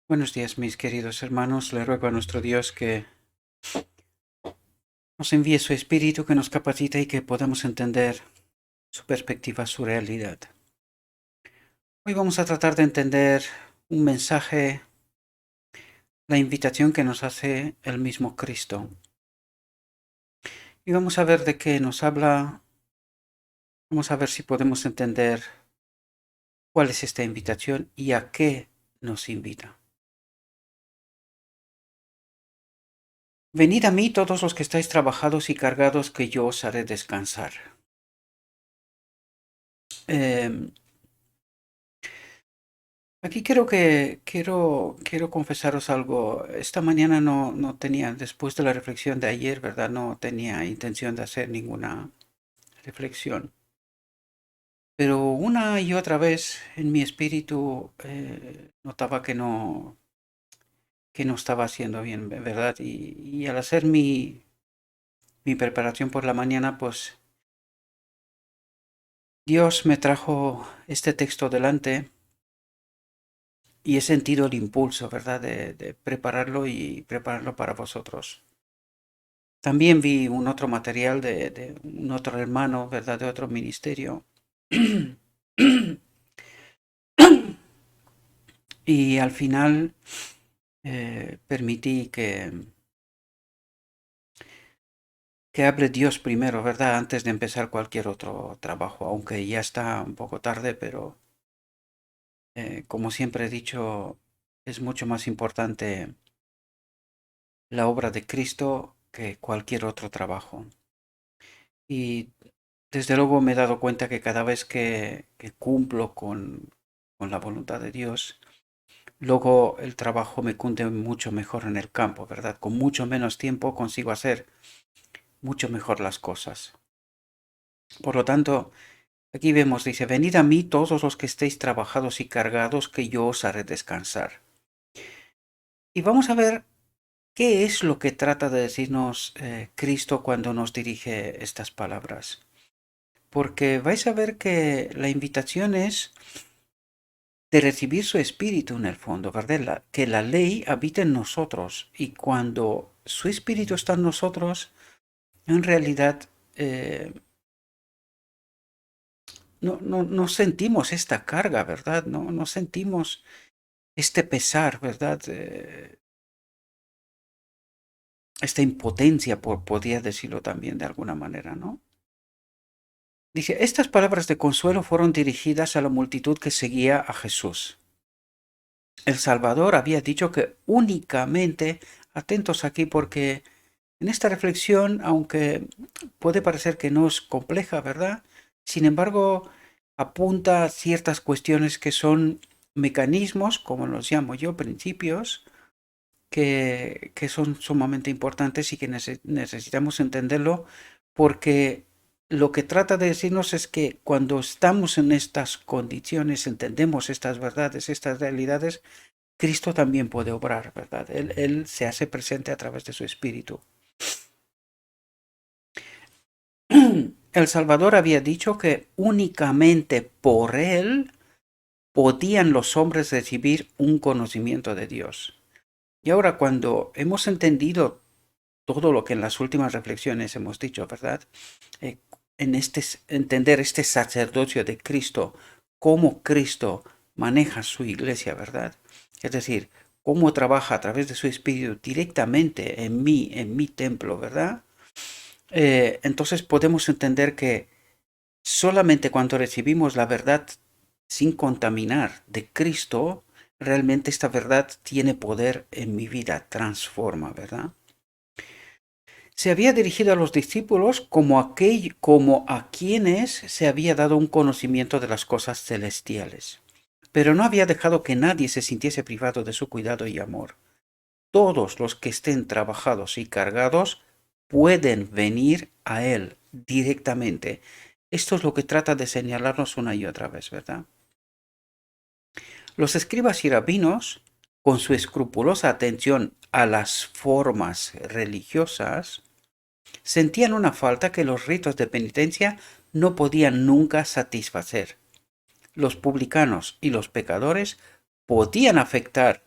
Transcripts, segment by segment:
Buenos días, mis queridos hermanos. Le ruego a nuestro Dios que nos envíe su Espíritu, que nos capacite y que podamos entender su perspectiva, su realidad. Hoy vamos a tratar de entender un mensaje, la invitación que nos hace el mismo Cristo. Y vamos a ver de qué nos habla, vamos a ver si podemos entender cuál es esta invitación y a qué nos invita. Venid a mí todos los que estáis trabajados y cargados, que yo os haré descansar. Eh, Aquí quiero confesaros algo. Esta mañana no tenía, después de la reflexión de ayer, ¿verdad? No tenía intención de hacer ninguna reflexión. Pero una y otra vez en mi espíritu notaba que no estaba haciendo bien, ¿verdad? Y al hacer mi preparación por la mañana, pues Dios me trajo este texto delante y he sentido el impulso, ¿verdad? De prepararlo y prepararlo para vosotros. También vi un otro material de un otro hermano, ¿verdad? De otro ministerio. Y al final permití que hable Dios primero, ¿verdad? Antes de empezar cualquier otro trabajo, aunque ya está un poco tarde, pero como siempre he dicho, es mucho más importante la obra de Cristo que cualquier otro trabajo. Y desde luego me he dado cuenta que cada vez que cumplo con la voluntad de Dios, luego el trabajo me cunde mucho mejor en el campo, ¿verdad? Con mucho menos tiempo consigo hacer mucho mejor las cosas. Por lo tanto, aquí vemos, dice, venid a mí todos los que estéis trabajados y cargados, que yo os haré descansar. Y vamos a ver qué es lo que trata de decirnos Cristo cuando nos dirige estas palabras. Porque vais a ver que la invitación es de recibir su espíritu en el fondo, ¿verdad? Que la ley habita en nosotros y cuando su espíritu está en nosotros, en realidad no sentimos esta carga, ¿verdad? No sentimos este pesar, ¿verdad? Esta impotencia, podría decirlo también de alguna manera, ¿no? Dice, estas palabras de consuelo fueron dirigidas a la multitud que seguía a Jesús. El Salvador había dicho que únicamente, atentos aquí porque en esta reflexión, aunque puede parecer que no es compleja, ¿verdad? Sin embargo, apunta a ciertas cuestiones que son mecanismos, como los llamo yo, principios, que son sumamente importantes y que necesitamos entenderlo porque lo que trata de decirnos es que cuando estamos en estas condiciones, entendemos estas verdades, estas realidades, Cristo también puede obrar, ¿verdad? Él se hace presente a través de su Espíritu. El Salvador había dicho que únicamente por Él podían los hombres recibir un conocimiento de Dios. Y ahora cuando hemos entendido todo lo que en las últimas reflexiones hemos dicho, ¿verdad? Eh, en entender este sacerdocio de Cristo, cómo Cristo maneja su iglesia, ¿verdad? Es decir, cómo trabaja a través de su Espíritu directamente en mi templo, ¿verdad? Entonces podemos entender que solamente cuando recibimos la verdad sin contaminar de Cristo, realmente esta verdad tiene poder en mi vida, transforma, ¿verdad? Se había dirigido a los discípulos como a quienes se había dado un conocimiento de las cosas celestiales, pero no había dejado que nadie se sintiese privado de su cuidado y amor. Todos los que estén trabajados y cargados pueden venir a Él directamente. Esto es lo que trata de señalarnos una y otra vez, ¿verdad? Los escribas y rabinos, con su escrupulosa atención a las formas religiosas, sentían una falta que los ritos de penitencia no podían nunca satisfacer. Los publicanos y los pecadores podían afectar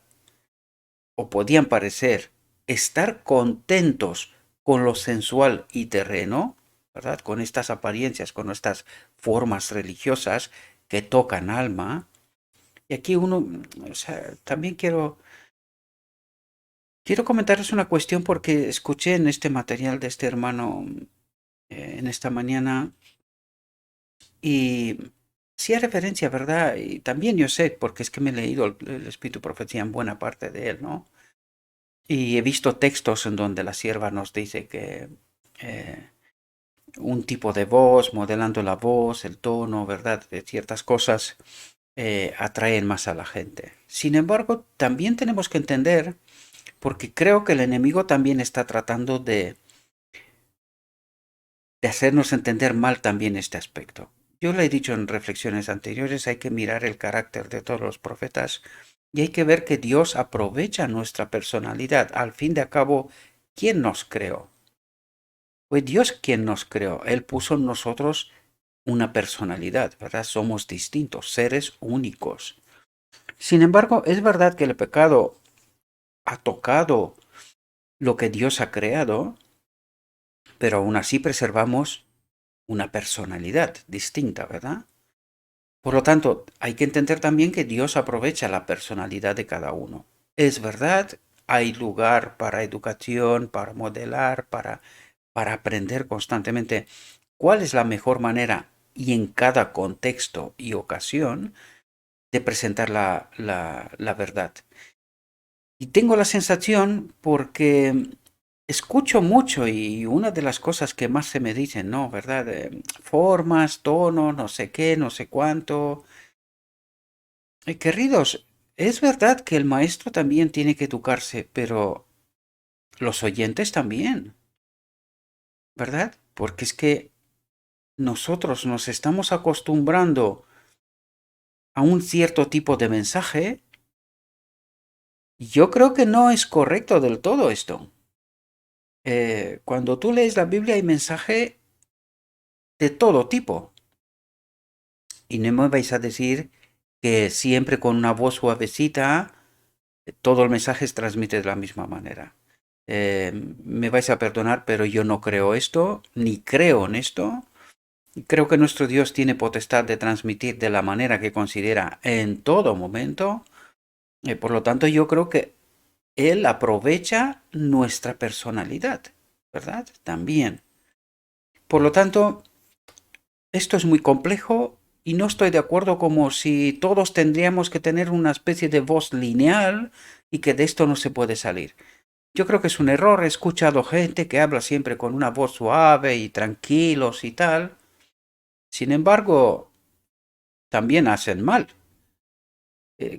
o podían parecer, estar contentos con lo sensual y terreno, ¿verdad? Con estas apariencias, con estas formas religiosas que tocan alma. Y aquí uno, o sea, también quiero comentarles una cuestión porque escuché en este material de este hermano en esta mañana y sí hay referencia, ¿verdad? Y también yo sé, porque es que me he leído el Espíritu Profecía en buena parte de él, ¿no? Y he visto textos en donde la sierva nos dice que eh, un tipo de voz, modelando la voz, el tono, ¿verdad? De ciertas cosas atraen más a la gente. Sin embargo, también tenemos que entender, porque creo que el enemigo también está tratando de hacernos entender mal también este aspecto. Yo le he dicho en reflexiones anteriores, hay que mirar el carácter de todos los profetas y hay que ver que Dios aprovecha nuestra personalidad. Al fin de cabo, ¿quién nos creó? Fue Dios quien nos creó. Él puso en nosotros una personalidad, ¿verdad? Somos distintos, seres únicos. Sin embargo, es verdad que el pecado ha tocado lo que Dios ha creado, pero aún así preservamos una personalidad distinta, ¿verdad? Por lo tanto, hay que entender también que Dios aprovecha la personalidad de cada uno. Es verdad, hay lugar para educación, para modelar, para aprender constantemente cuál es la mejor manera y en cada contexto y ocasión de presentar la verdad. Y tengo la sensación porque escucho mucho y una de las cosas que más se me dicen, ¿no? ¿Verdad? Formas, tono, no sé qué, no sé cuánto. Queridos, es verdad que el maestro también tiene que educarse, pero los oyentes también, ¿verdad? Porque es que nosotros nos estamos acostumbrando a un cierto tipo de mensaje. Yo creo que no es correcto del todo esto. Cuando tú lees la Biblia hay mensaje de todo tipo. Y no me vais a decir que siempre con una voz suavecita todo el mensaje se transmite de la misma manera. Me vais a perdonar, pero yo no creo esto, ni creo en esto. Creo que nuestro Dios tiene potestad de transmitir de la manera que considera en todo momento. Por lo tanto, yo creo que Él aprovecha nuestra personalidad, ¿verdad? También. Por lo tanto, esto es muy complejo y no estoy de acuerdo como si todos tendríamos que tener una especie de voz lineal y que de esto no se puede salir. Yo creo que es un error. He escuchado gente que habla siempre con una voz suave y tranquilos y tal. Sin embargo, también hacen mal.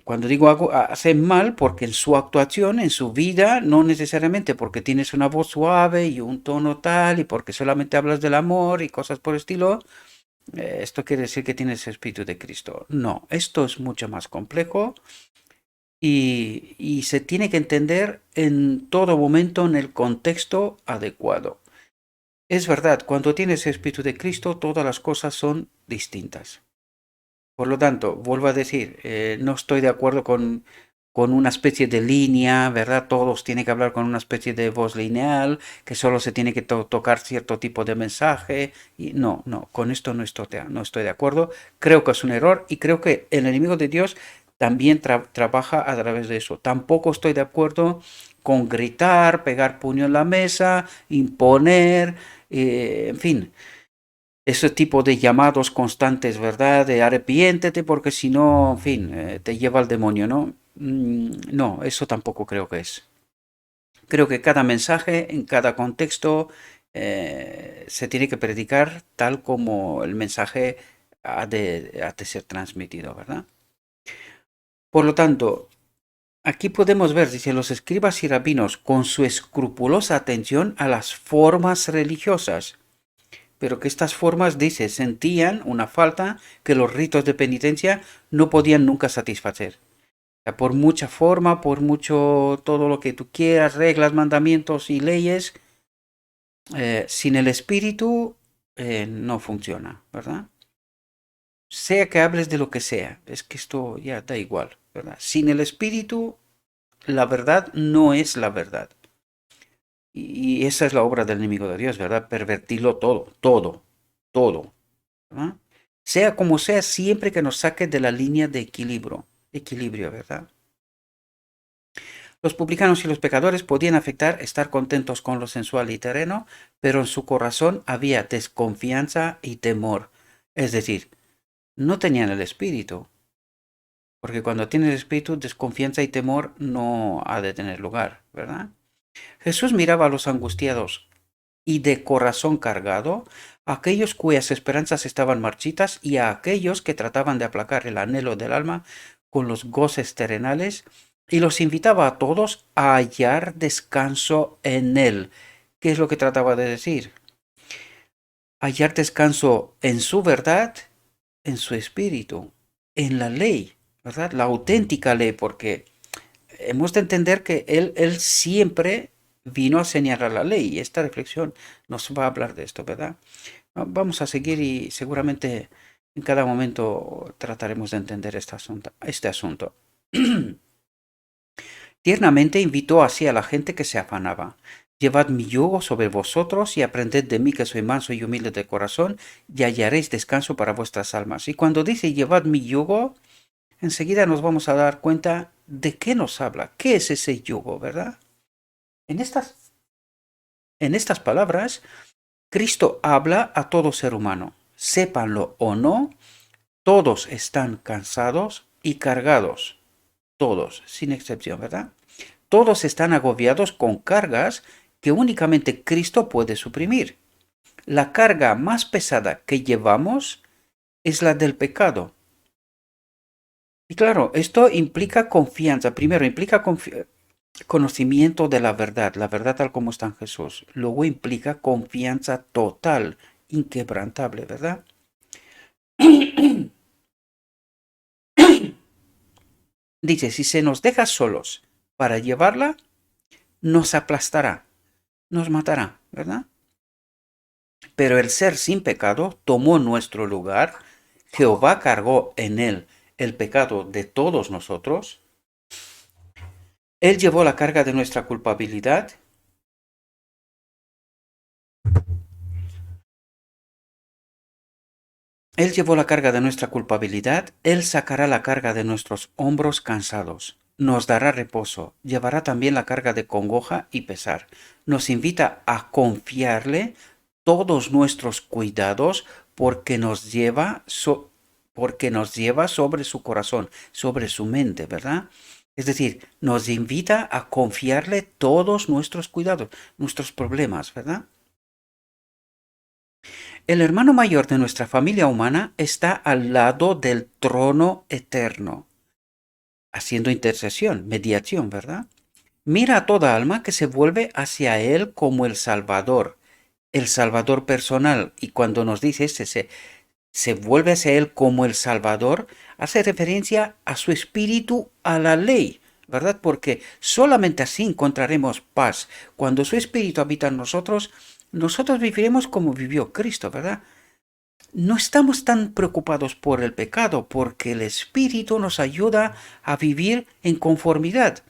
Cuando digo hacen mal porque en su actuación, en su vida, no necesariamente porque tienes una voz suave y un tono tal y porque solamente hablas del amor y cosas por el estilo, esto quiere decir que tienes el Espíritu de Cristo. No, esto es mucho más complejo y se tiene que entender en todo momento en el contexto adecuado. Es verdad, cuando tienes el Espíritu de Cristo, todas las cosas son distintas. Por lo tanto, vuelvo a decir, no estoy de acuerdo con una especie de línea, ¿verdad? Todos tienen que hablar con una especie de voz lineal, que solo se tiene que tocar cierto tipo de mensaje. Y no, con esto no estoy de acuerdo. Creo que es un error y creo que el enemigo de Dios también trabaja a través de eso. Tampoco estoy de acuerdo con gritar, pegar puño en la mesa, imponer, en fin ese tipo de llamados constantes, ¿verdad? De arrepiéntete porque si no, en fin, te lleva al demonio, ¿no? No, eso tampoco creo que es. Creo que cada mensaje, en cada contexto, se tiene que predicar tal como el mensaje ha de ser transmitido, ¿verdad? Por lo tanto, aquí podemos ver, dice, los escribas y rabinos, con su escrupulosa atención a las formas religiosas, pero que estas formas, dice, sentían una falta que los ritos de penitencia no podían nunca satisfacer. O sea, por mucha forma, por mucho todo lo que tú quieras, reglas, mandamientos y leyes, sin el espíritu no funciona, ¿verdad? Sea que hables de lo que sea, es que esto ya da igual, ¿verdad? Sin el espíritu la verdad no es la verdad. Y esa es la obra del enemigo de Dios, ¿verdad? Pervertirlo todo, todo, todo, ¿verdad? Sea como sea, siempre que nos saque de la línea de equilibrio, ¿verdad? Los publicanos y los pecadores podían afectar estar contentos con lo sensual y terreno, pero en su corazón había desconfianza y temor. Es decir, no tenían el espíritu, porque cuando tienes el espíritu, desconfianza y temor no ha de tener lugar, ¿verdad? Jesús miraba a los angustiados y de corazón cargado, a aquellos cuyas esperanzas estaban marchitas y a aquellos que trataban de aplacar el anhelo del alma con los goces terrenales, y los invitaba a todos a hallar descanso en Él. ¿Qué es lo que trataba de decir? Hallar descanso en su verdad, en su espíritu, en la ley, ¿verdad? La auténtica ley, porque hemos de entender que él siempre vino a señalar la ley y esta reflexión nos va a hablar de esto, ¿verdad? Vamos a seguir y seguramente en cada momento trataremos de entender este asunto. Tiernamente invitó así a la gente que se afanaba. Llevad mi yugo sobre vosotros y aprended de mí que soy manso y humilde de corazón y hallaréis descanso para vuestras almas. Y cuando dice llevad mi yugo, enseguida nos vamos a dar cuenta de qué nos habla, qué es ese yugo, ¿verdad? En estas palabras, Cristo habla a todo ser humano. Sépanlo o no, todos están cansados y cargados. Todos, sin excepción, ¿verdad? Todos están agobiados con cargas que únicamente Cristo puede suprimir. La carga más pesada que llevamos es la del pecado. Y claro, esto implica confianza. Primero, implica conocimiento de la verdad tal como está en Jesús. Luego implica confianza total, inquebrantable, ¿verdad? Dice, si se nos deja solos para llevarla, nos aplastará, nos matará, ¿verdad? Pero el ser sin pecado tomó nuestro lugar, Jehová cargó en él el pecado de todos nosotros, él llevó la carga de nuestra culpabilidad. Él llevó la carga de nuestra culpabilidad, Él sacará la carga de nuestros hombros cansados, nos dará reposo, llevará también la carga de congoja y pesar. Nos invita a confiarle todos nuestros cuidados porque nos lleva sobre su corazón, sobre su mente, ¿verdad? Es decir, nos invita a confiarle todos nuestros cuidados, nuestros problemas, ¿verdad? El hermano mayor de nuestra familia humana está al lado del trono eterno, haciendo intercesión, mediación, ¿verdad? Mira a toda alma que se vuelve hacia Él como el Salvador personal. Y cuando nos dice se vuelve hacia Él como el Salvador, hace referencia a su espíritu, a la ley, ¿verdad? Porque solamente así encontraremos paz. Cuando su espíritu habita en nosotros, nosotros viviremos como vivió Cristo, ¿verdad? No estamos tan preocupados por el pecado porque el Espíritu nos ayuda a vivir en conformidad,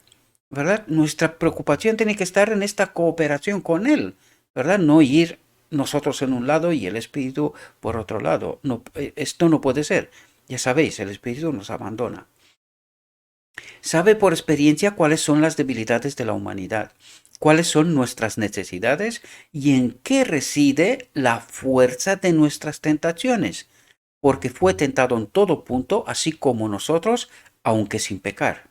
¿verdad? Nuestra preocupación tiene que estar en esta cooperación con Él, ¿verdad? No ir nosotros en un lado y el Espíritu por otro lado. No, esto no puede ser. Ya sabéis, el Espíritu nos abandona. Sabe por experiencia cuáles son las debilidades de la humanidad, cuáles son nuestras necesidades y en qué reside la fuerza de nuestras tentaciones, porque fue tentado en todo punto, así como nosotros, aunque sin pecar.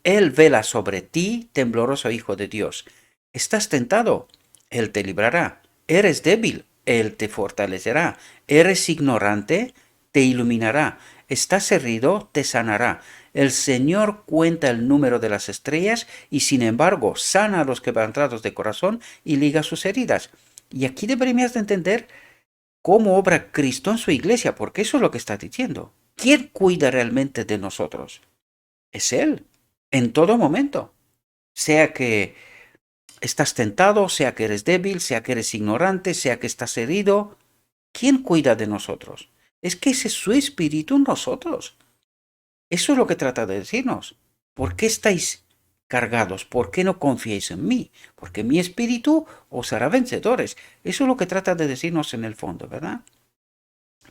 Él vela sobre ti, tembloroso hijo de Dios. ¿Estás tentado? Él te librará. ¿Eres débil? Él te fortalecerá. ¿Eres ignorante? Te iluminará. ¿Estás herido? Te sanará. El Señor cuenta el número de las estrellas y sin embargo sana a los quebrantados de corazón y liga sus heridas. Y aquí deberíamos de entender cómo obra Cristo en su iglesia, porque eso es lo que está diciendo. ¿Quién cuida realmente de nosotros? Es Él, en todo momento. Sea que estás tentado, sea que eres débil, sea que eres ignorante, sea que estás herido. ¿Quién cuida de nosotros? Es que ese es su espíritu en nosotros. Eso es lo que trata de decirnos. ¿Por qué estáis cargados? ¿Por qué no confiáis en mí? Porque mi espíritu os hará vencedores. Eso es lo que trata de decirnos en el fondo, ¿verdad?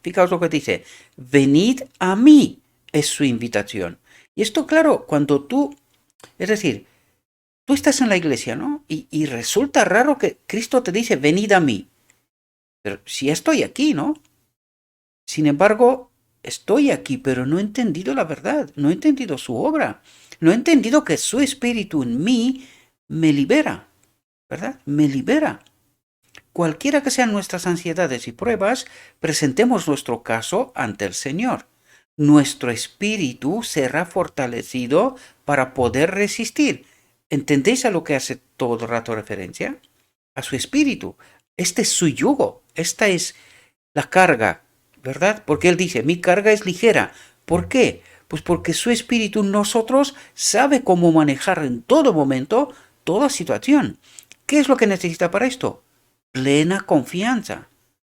Fijaos lo que dice, venid a mí, es su invitación. Y esto, claro, cuando tú, es decir, tú estás en la iglesia, ¿no? Y resulta raro que Cristo te dice, venid a mí. Pero si estoy aquí, ¿no? Sin embargo, estoy aquí, pero no he entendido la verdad, no he entendido su obra, no he entendido que su espíritu en mí me libera, ¿verdad? Me libera. Cualquiera que sean nuestras ansiedades y pruebas, presentemos nuestro caso ante el Señor. Nuestro espíritu será fortalecido para poder resistir. ¿Entendéis a lo que hace todo el rato referencia? A su espíritu. Este es su yugo, esta es la carga, ¿verdad? Porque Él dice, mi carga es ligera. ¿Por qué? Pues porque su espíritu en nosotros sabe cómo manejar en todo momento toda situación. ¿Qué es lo que necesita para esto? Plena confianza.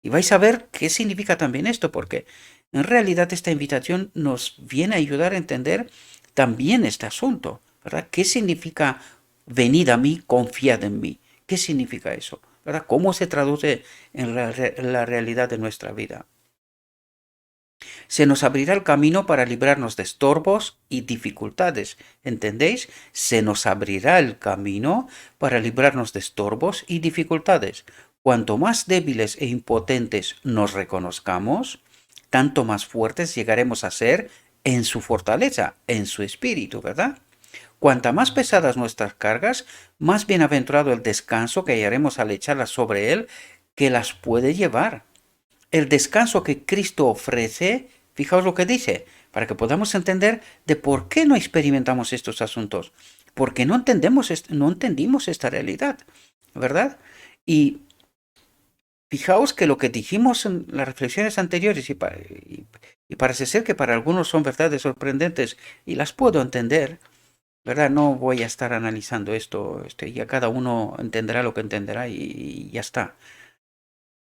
Y vais a ver qué significa también esto, porque en realidad esta invitación nos viene a ayudar a entender también este asunto, ¿verdad? ¿Qué significa venid a mí, confiad en mí? ¿Qué significa eso? ¿Verdad? ¿Cómo se traduce en la realidad de nuestra vida? Se nos abrirá el camino para librarnos de estorbos y dificultades. ¿Entendéis? Se nos abrirá el camino para librarnos de estorbos y dificultades. Cuanto más débiles e impotentes nos reconozcamos, tanto más fuertes llegaremos a ser en su fortaleza, en su espíritu, ¿verdad? Cuanta más pesadas nuestras cargas, más bienaventurado el descanso que hallaremos al echarlas sobre él, que las puede llevar. El descanso que Cristo ofrece, fijaos lo que dice, para que podamos entender de por qué no experimentamos estos asuntos, porque no entendimos esta realidad, ¿verdad? Y fijaos que lo que dijimos en las reflexiones anteriores, y parece ser que para algunos son verdades sorprendentes, y las puedo entender, ¿verdad? No voy a estar analizando esto, ya cada uno entenderá lo que entenderá y ya está.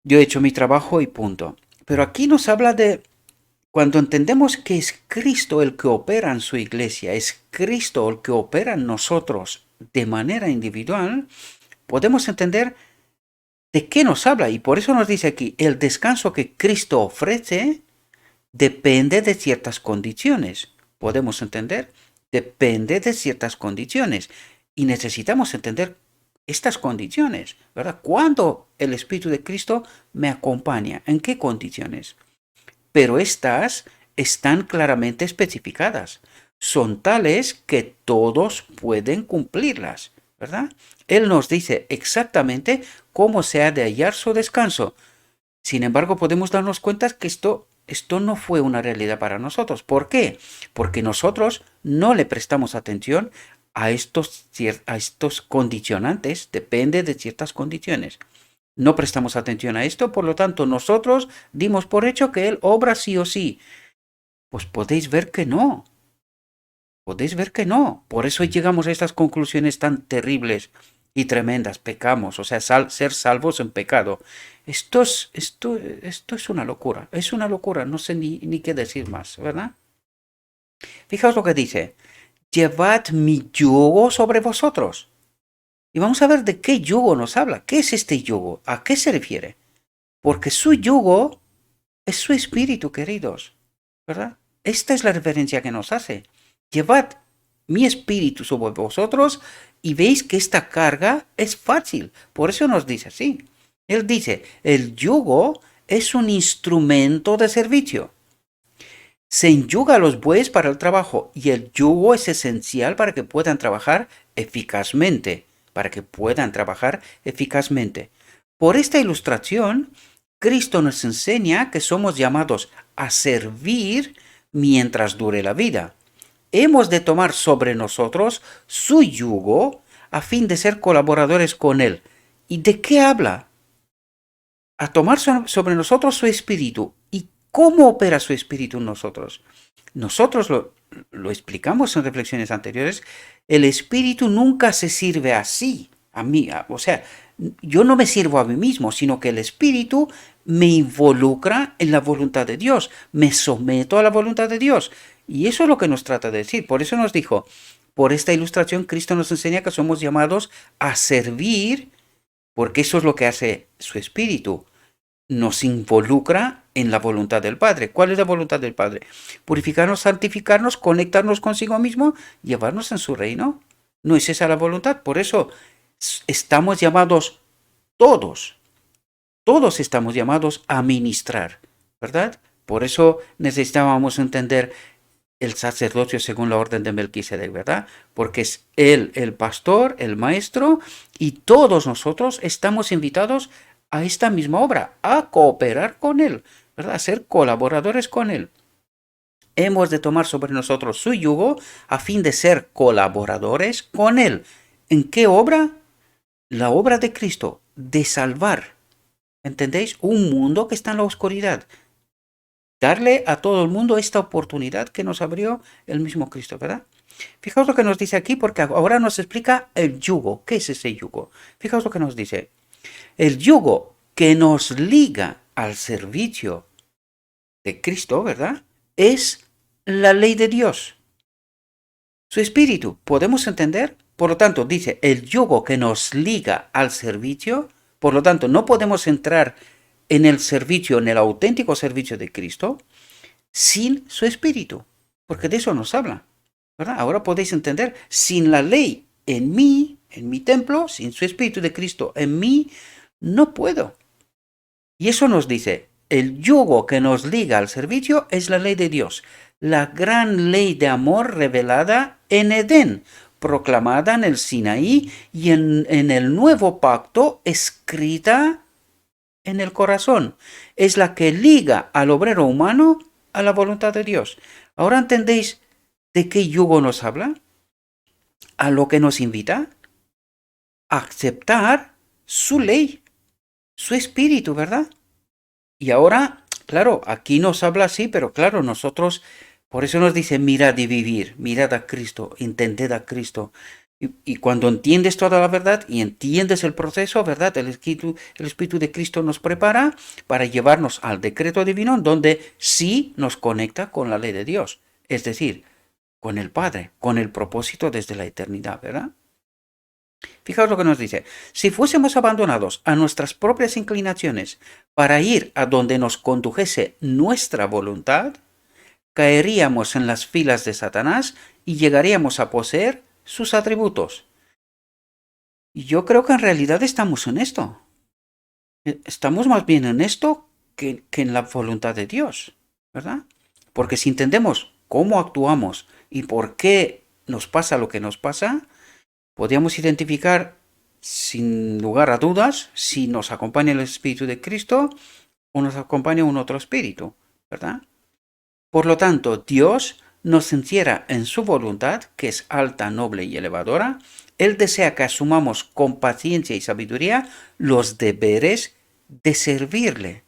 Yo he hecho mi trabajo y punto. Pero aquí nos habla de cuando entendemos que es Cristo el que opera en su iglesia, es Cristo el que opera en nosotros de manera individual, podemos entender de qué nos habla. Y por eso nos dice aquí, el descanso que Cristo ofrece depende de ciertas condiciones. ¿Podemos entender? Depende de ciertas condiciones. Y necesitamos entender estas condiciones, ¿verdad? ¿Cuándo el Espíritu de Cristo me acompaña? ¿En qué condiciones? Pero estas están claramente especificadas. Son tales que todos pueden cumplirlas, ¿verdad? Él nos dice exactamente cómo se ha de hallar su descanso. Sin embargo, podemos darnos cuenta que esto no fue una realidad para nosotros. ¿Por qué? Porque nosotros no le prestamos atención a estos condicionantes, depende de ciertas condiciones. No prestamos atención a esto, por lo tanto nosotros dimos por hecho que Él obra sí o sí. Pues podéis ver que no. Podéis ver que no. Por eso llegamos a estas conclusiones tan terribles y tremendas. Pecamos, o sea, ser salvos en pecado. Esto es una locura. Es una locura. No sé ni qué decir más, ¿verdad? Fijaos lo que dice. Llevad mi yugo sobre vosotros. Y vamos a ver de qué yugo nos habla. ¿Qué es este yugo? ¿A qué se refiere? Porque su yugo es su espíritu, queridos, ¿verdad? Esta es la referencia que nos hace. Llevad mi espíritu sobre vosotros y veis que esta carga es fácil. Por eso nos dice así. Él dice, el yugo es un instrumento de servicio. Se enyuga a los bueyes para el trabajo y el yugo es esencial para que puedan trabajar eficazmente. Por esta ilustración, Cristo nos enseña que somos llamados a servir mientras dure la vida. Hemos de tomar sobre nosotros su yugo a fin de ser colaboradores con Él. ¿Y de qué habla? A tomar sobre nosotros su espíritu. ¿Y cómo opera su espíritu en nosotros? Nosotros lo explicamos en reflexiones anteriores. El espíritu nunca se sirve así, a mí. O sea, yo no me sirvo a mí mismo, sino que el espíritu me involucra en la voluntad de Dios. Me someto a la voluntad de Dios. Y eso es lo que nos trata de decir. Por eso nos dijo, Por esta ilustración, Cristo nos enseña que somos llamados a servir, porque eso es lo que hace su Espíritu. Nos involucra en la voluntad del Padre. ¿Cuál es la voluntad del Padre? Purificarnos, santificarnos, conectarnos consigo mismo, llevarnos en su reino. No es esa la voluntad. Por eso estamos llamados todos estamos llamados a ministrar, ¿verdad? Por eso necesitábamos entender el sacerdocio según la orden de Melquisedec, ¿verdad? Porque es él el pastor, el maestro, y todos nosotros estamos invitados a esta misma obra, a cooperar con él, ¿verdad? A ser colaboradores con él. Hemos de tomar sobre nosotros su yugo a fin de ser colaboradores con él. ¿En qué obra? La obra de Cristo, de salvar. ¿Entendéis? Un mundo que está en la oscuridad. Darle a todo el mundo esta oportunidad que nos abrió el mismo Cristo, ¿verdad? Fijaos lo que nos dice aquí, porque ahora nos explica el yugo. ¿Qué es ese yugo? Fijaos lo que nos dice. El yugo que nos liga al servicio de Cristo, ¿verdad? Es la ley de Dios. Su espíritu, ¿podemos entender? Por lo tanto, dice, el yugo que nos liga al servicio, por lo tanto, no podemos entrar en el servicio, en el auténtico servicio de Cristo, sin su espíritu, porque de eso nos habla, ¿verdad? Ahora podéis entender, sin la ley en mí, en mi templo, sin su espíritu de Cristo en mí, no puedo. Y eso nos dice, el yugo que nos liga al servicio es la ley de Dios, la gran ley de amor revelada en Edén, proclamada en el Sinaí y en el nuevo pacto escrita en el corazón. Es la que liga al obrero humano a la voluntad de Dios. ¿Ahora entendéis de qué yugo nos habla? A lo que nos invita a aceptar su ley, su espíritu, ¿verdad? Y ahora, claro, aquí nos habla así, pero claro, nosotros, por eso nos dice, mirad y vivir, mirad a Cristo, entended a Cristo. Y cuando entiendes toda la verdad y entiendes el proceso, ¿verdad? El Espíritu de Cristo nos prepara para llevarnos al decreto divino, donde sí nos conecta con la ley de Dios, es decir, con el Padre, con el propósito desde la eternidad, ¿verdad? Fijaos lo que nos dice. Si fuésemos abandonados a nuestras propias inclinaciones para ir a donde nos condujese nuestra voluntad, caeríamos en las filas de Satanás y llegaríamos a poseer sus atributos. Y yo creo que en realidad estamos en esto. Estamos más bien en esto que en la voluntad de Dios, ¿verdad? Porque si entendemos cómo actuamos y por qué nos pasa lo que nos pasa, podríamos identificar sin lugar a dudas si nos acompaña el Espíritu de Cristo o nos acompaña un otro espíritu, ¿verdad? Por lo tanto, Dios nos encierra en su voluntad, que es alta, noble y elevadora. Él desea que asumamos con paciencia y sabiduría los deberes de servirle.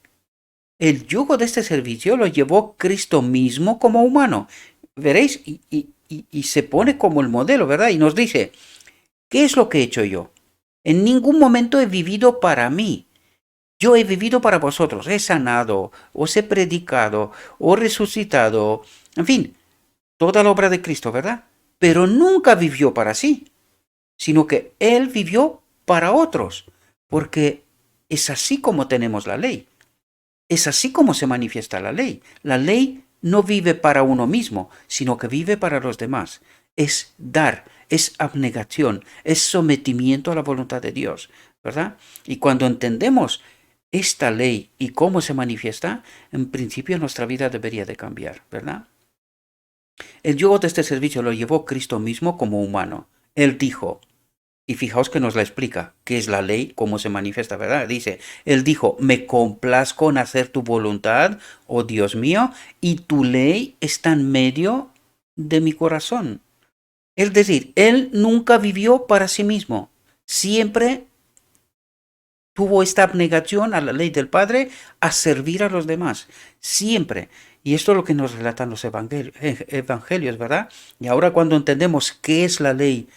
El yugo de este servicio lo llevó Cristo mismo como humano. Veréis, y se pone como el modelo, ¿verdad? Y nos dice, ¿qué es lo que he hecho yo? En ningún momento he vivido para mí. Yo he vivido para vosotros. He sanado, os he predicado, os he resucitado. En fin, toda la obra de Cristo, ¿verdad? Pero nunca vivió para sí, sino que Él vivió para otros, porque es así como tenemos la ley. Es así como se manifiesta la ley. La ley no vive para uno mismo, sino que vive para los demás. Es dar, es abnegación, es sometimiento a la voluntad de Dios, ¿verdad? Y cuando entendemos esta ley y cómo se manifiesta, en principio nuestra vida debería de cambiar, ¿verdad? El yugo de este servicio lo llevó Cristo mismo como humano. Él dijo, y fijaos que nos la explica, qué es la ley, cómo se manifiesta, ¿verdad? Dice, Él dijo, me complazco en hacer tu voluntad, oh Dios mío, y tu ley está en medio de mi corazón. Es decir, Él nunca vivió para sí mismo, siempre tuvo esta abnegación a la ley del Padre a servir a los demás, siempre. Y esto es lo que nos relatan los evangelios, ¿verdad? Y ahora cuando entendemos qué es la ley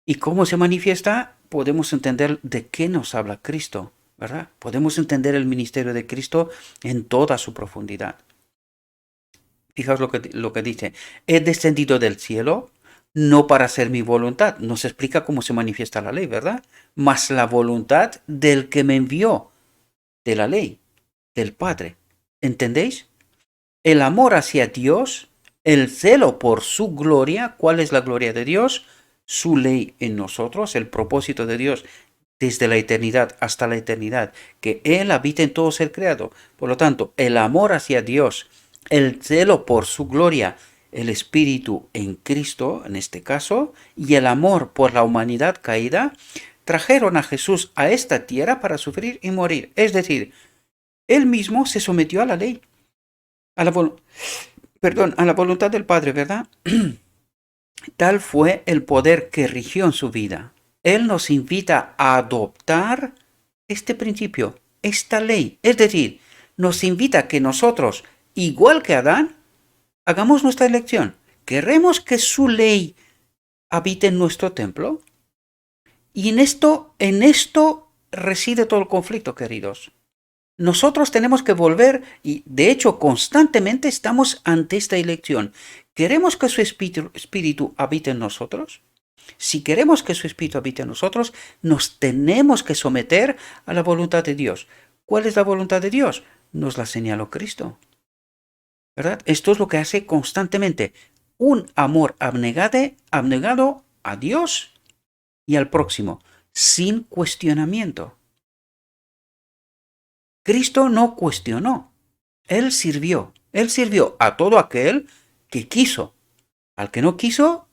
y cómo se manifiesta, podemos entender de qué nos habla Cristo, ¿verdad? Podemos entender el ministerio de Cristo en toda su profundidad. Fijaos lo que dice, he descendido del cielo no para hacer mi voluntad. Nos explica cómo se manifiesta la ley, ¿verdad? Mas la voluntad del que me envió, de la ley, del Padre. ¿Entendéis? El amor hacia Dios, el celo por su gloria. ¿Cuál es la gloria de Dios? Su ley en nosotros, el propósito de Dios desde la eternidad hasta la eternidad, que Él habita en todo ser creado. Por lo tanto, el amor hacia Dios, el celo por su gloria, el Espíritu en Cristo, en este caso, y el amor por la humanidad caída, trajeron a Jesús a esta tierra para sufrir y morir. Es decir, Él mismo se sometió a la ley, a la, a la voluntad del Padre, ¿verdad? Tal fue el poder que rigió en su vida. Él nos invita a adoptar este principio, esta ley. Es decir, nos invita a que nosotros, igual que Adán, hagamos nuestra elección. ¿Queremos que su ley habite en nuestro templo? Y en esto reside todo el conflicto, queridos. Nosotros tenemos que volver y de hecho constantemente estamos ante esta elección. ¿Queremos que su espíritu habite en nosotros? Si queremos que su espíritu habite en nosotros, nos tenemos que someter a la voluntad de Dios. ¿Cuál es la voluntad de Dios? Nos la señaló Cristo, ¿verdad? Esto es lo que hace constantemente. Un amor abnegado a Dios y al próximo, sin cuestionamiento. Cristo no cuestionó, Él sirvió a todo aquel que quiso. Al que no quiso,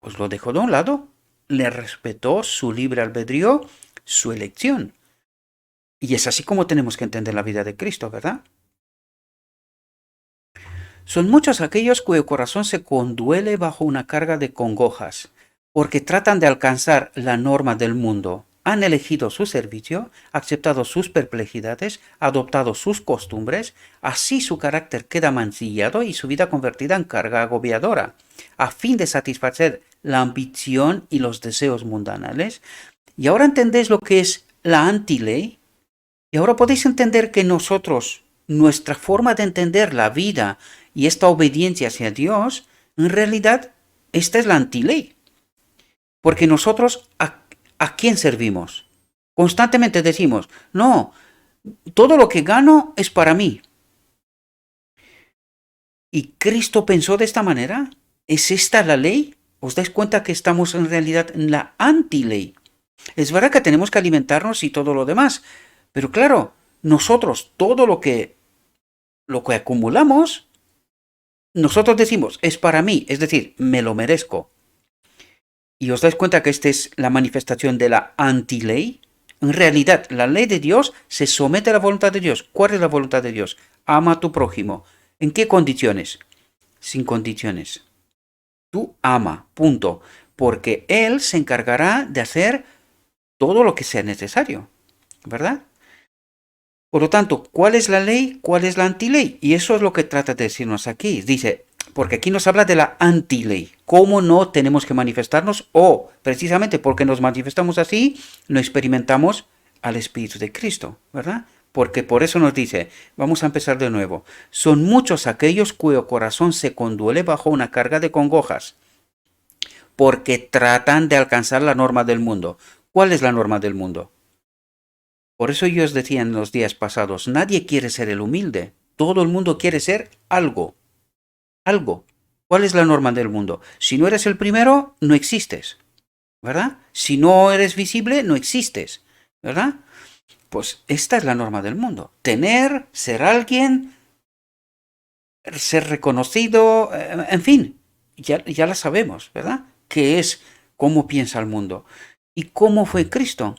pues lo dejó de un lado, le respetó su libre albedrío, su elección. Y es así como tenemos que entender la vida de Cristo, ¿verdad? Son muchos aquellos cuyo corazón se conduele bajo una carga de congojas, porque tratan de alcanzar la norma del mundo. Han elegido su servicio, aceptado sus perplejidades, adoptado sus costumbres, así su carácter queda mancillado y su vida convertida en carga agobiadora, a fin de satisfacer la ambición y los deseos mundanales. Y ahora entendéis lo que es la antiley, y ahora podéis entender que nosotros, nuestra forma de entender la vida y esta obediencia hacia Dios, en realidad, esta es la antiley. Porque nosotros, ¿a quién servimos? Constantemente decimos, no, todo lo que gano es para mí. ¿Y Cristo pensó de esta manera? ¿Es esta la ley? ¿Os dais cuenta que estamos en realidad en la antiley? Es verdad que tenemos que alimentarnos y todo lo demás, pero claro, nosotros todo lo que acumulamos, nosotros decimos, es para mí, es decir, me lo merezco. Y os dais cuenta que esta es la manifestación de la antiley. En realidad, la ley de Dios se somete a la voluntad de Dios. ¿Cuál es la voluntad de Dios? Ama a tu prójimo. ¿En qué condiciones? Sin condiciones. Tú ama, punto. Porque Él se encargará de hacer todo lo que sea necesario. ¿Verdad? Por lo tanto, ¿cuál es la ley? ¿Cuál es la antiley? Y eso es lo que trata de decirnos aquí. Dice, porque aquí nos habla de la antiley. ¿Cómo no tenemos que manifestarnos? O, precisamente porque nos manifestamos así, no experimentamos al Espíritu de Cristo, ¿verdad? Porque por eso nos dice, vamos a empezar de nuevo, son muchos aquellos cuyo corazón se conduele bajo una carga de congojas, porque tratan de alcanzar la norma del mundo. ¿Cuál es la norma del mundo? Por eso yo os decía en los días pasados, nadie quiere ser el humilde, todo el mundo quiere ser algo. Algo. ¿Cuál es la norma del mundo? Si no eres el primero, no existes, ¿verdad? Si no eres visible, no existes, ¿verdad? Pues esta es la norma del mundo. Tener, ser alguien, ser reconocido, en fin, ya la sabemos, ¿verdad? ¿Qué es? ¿Cómo piensa el mundo? ¿Y cómo fue Cristo?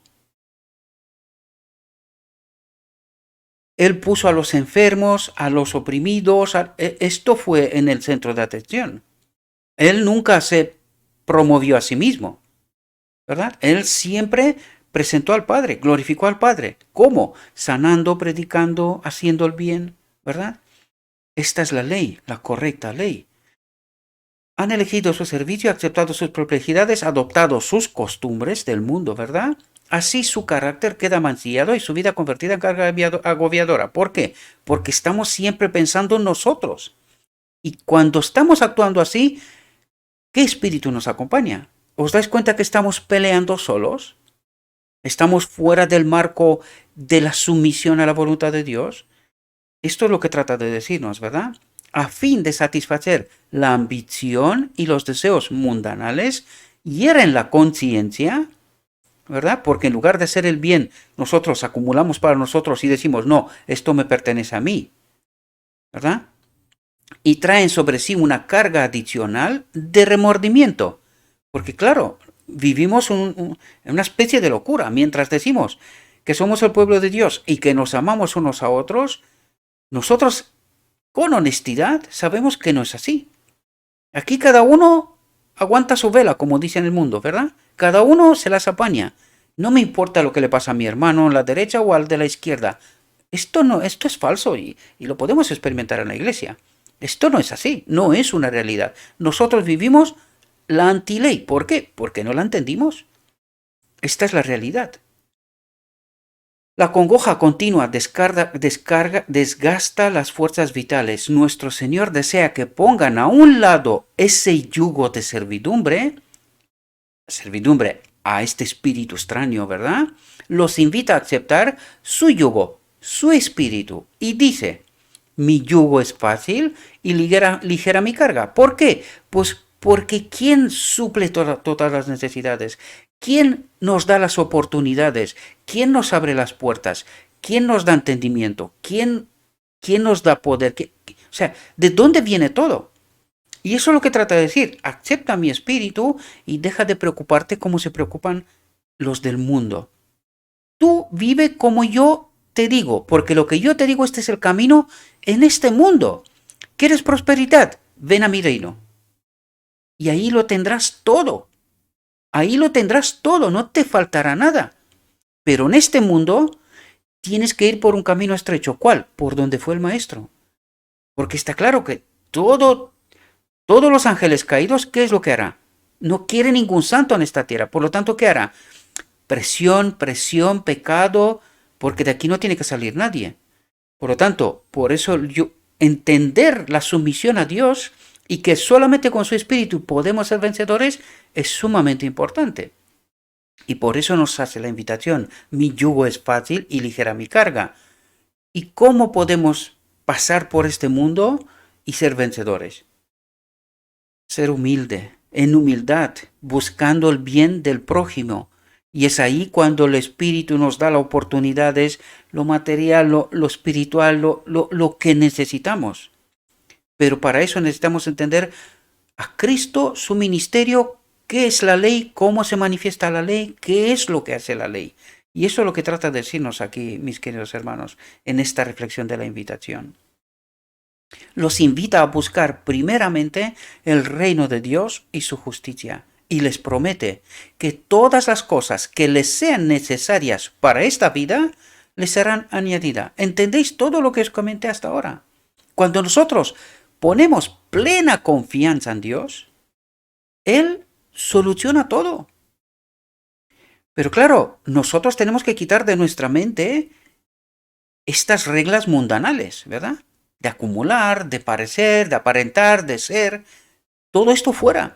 Él puso a los enfermos, a los oprimidos, esto fue en el centro de atención. Él nunca se promovió a sí mismo, ¿verdad? Él siempre presentó al Padre, glorificó al Padre. ¿Cómo? Sanando, predicando, haciendo el bien, ¿verdad? Esta es la ley, la correcta ley. Han elegido su servicio, aceptado sus perplejidades, adoptado sus costumbres del mundo, ¿verdad? Así su carácter queda mancillado y su vida convertida en carga agobiadora. ¿Por qué? Porque estamos siempre pensando en nosotros. Y cuando estamos actuando así, ¿Qué espíritu nos acompaña? ¿Os dais cuenta que estamos peleando solos? ¿Estamos fuera del marco de la sumisión a la voluntad de Dios? Esto es lo que trata de decirnos, ¿verdad? A fin de satisfacer la ambición y los deseos mundanales, hieren la conciencia, ¿verdad? Porque en lugar de hacer el bien, nosotros acumulamos para nosotros y decimos, no, esto me pertenece a mí, ¿verdad? Y traen sobre sí una carga adicional de remordimiento. Porque claro, vivimos en una especie de locura. Mientras decimos que somos el pueblo de Dios y que nos amamos unos a otros, nosotros con honestidad sabemos que no es así. Aquí cada uno aguanta su vela, como dice en el mundo, ¿verdad? Cada uno se las apaña. No me importa lo que le pasa a mi hermano a la derecha o al de la izquierda. Esto no, esto es falso y lo podemos experimentar en la iglesia. Esto no es así, no es una realidad. Nosotros vivimos la antiley. ¿Por qué? Porque no la entendimos. Esta es la realidad. La congoja continua desgasta las fuerzas vitales. Nuestro Señor desea que pongan a un lado ese yugo de servidumbre a este espíritu extraño, ¿verdad? Los invita a aceptar su yugo, su espíritu, y dice, mi yugo es fácil y ligera mi carga. ¿Por qué? Pues porque ¿quién suple todas las necesidades? ¿Quién nos da las oportunidades? ¿Quién nos abre las puertas? ¿Quién nos da entendimiento? ¿Quién nos da poder? O sea, ¿de dónde viene todo? Y eso es lo que trata de decir. Acepta mi espíritu y deja de preocuparte como se preocupan los del mundo. Tú vive como yo te digo, porque lo que yo te digo, este es el camino en este mundo. ¿Quieres prosperidad? Ven a mi reino. Y ahí lo tendrás todo. Ahí lo tendrás todo, no te faltará nada. Pero en este mundo tienes que ir por un camino estrecho. ¿Cuál? Por donde fue el maestro. Porque está claro que todos los ángeles caídos, ¿qué es lo que hará? No quiere ningún santo en esta tierra. Por lo tanto, ¿qué hará? Presión, pecado, porque de aquí no tiene que salir nadie. Por lo tanto, por eso entender la sumisión a Dios y que solamente con su espíritu podemos ser vencedores es sumamente importante. Y por eso nos hace la invitación, mi yugo es fácil y ligera mi carga. ¿Y cómo podemos pasar por este mundo y ser vencedores? Ser humilde, en humildad, buscando el bien del prójimo. Y es ahí cuando el Espíritu nos da la oportunidad, es lo material, lo espiritual, lo que necesitamos. Pero para eso necesitamos entender a Cristo, su ministerio, qué es la ley, cómo se manifiesta la ley, qué es lo que hace la ley. Y eso es lo que trata de decirnos aquí, mis queridos hermanos, en esta reflexión de la invitación. Los invita a buscar primeramente el reino de Dios y su justicia, y les promete que todas las cosas que les sean necesarias para esta vida les serán añadidas. ¿Entendéis todo lo que os comenté hasta ahora? Cuando nosotros ponemos plena confianza en Dios, Él soluciona todo. Pero claro, nosotros tenemos que quitar de nuestra mente estas reglas mundanales, ¿verdad? De acumular, de parecer, de aparentar, de ser, todo esto fuera.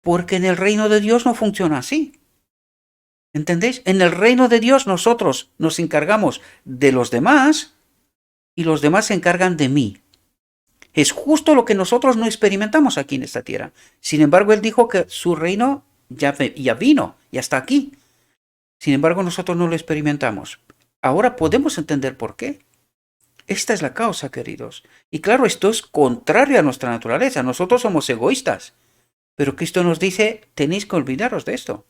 Porque en el reino de Dios no funciona así. ¿Entendéis? En el reino de Dios nosotros nos encargamos de los demás y los demás se encargan de mí. Es justo lo que nosotros no experimentamos aquí en esta tierra. Sin embargo, Él dijo que su reino ya vino, ya está aquí. Sin embargo, nosotros no lo experimentamos. Ahora podemos entender por qué. Esta es la causa, queridos. Y claro, esto es contrario a nuestra naturaleza. Nosotros somos egoístas. Pero Cristo nos dice, tenéis que olvidaros de esto.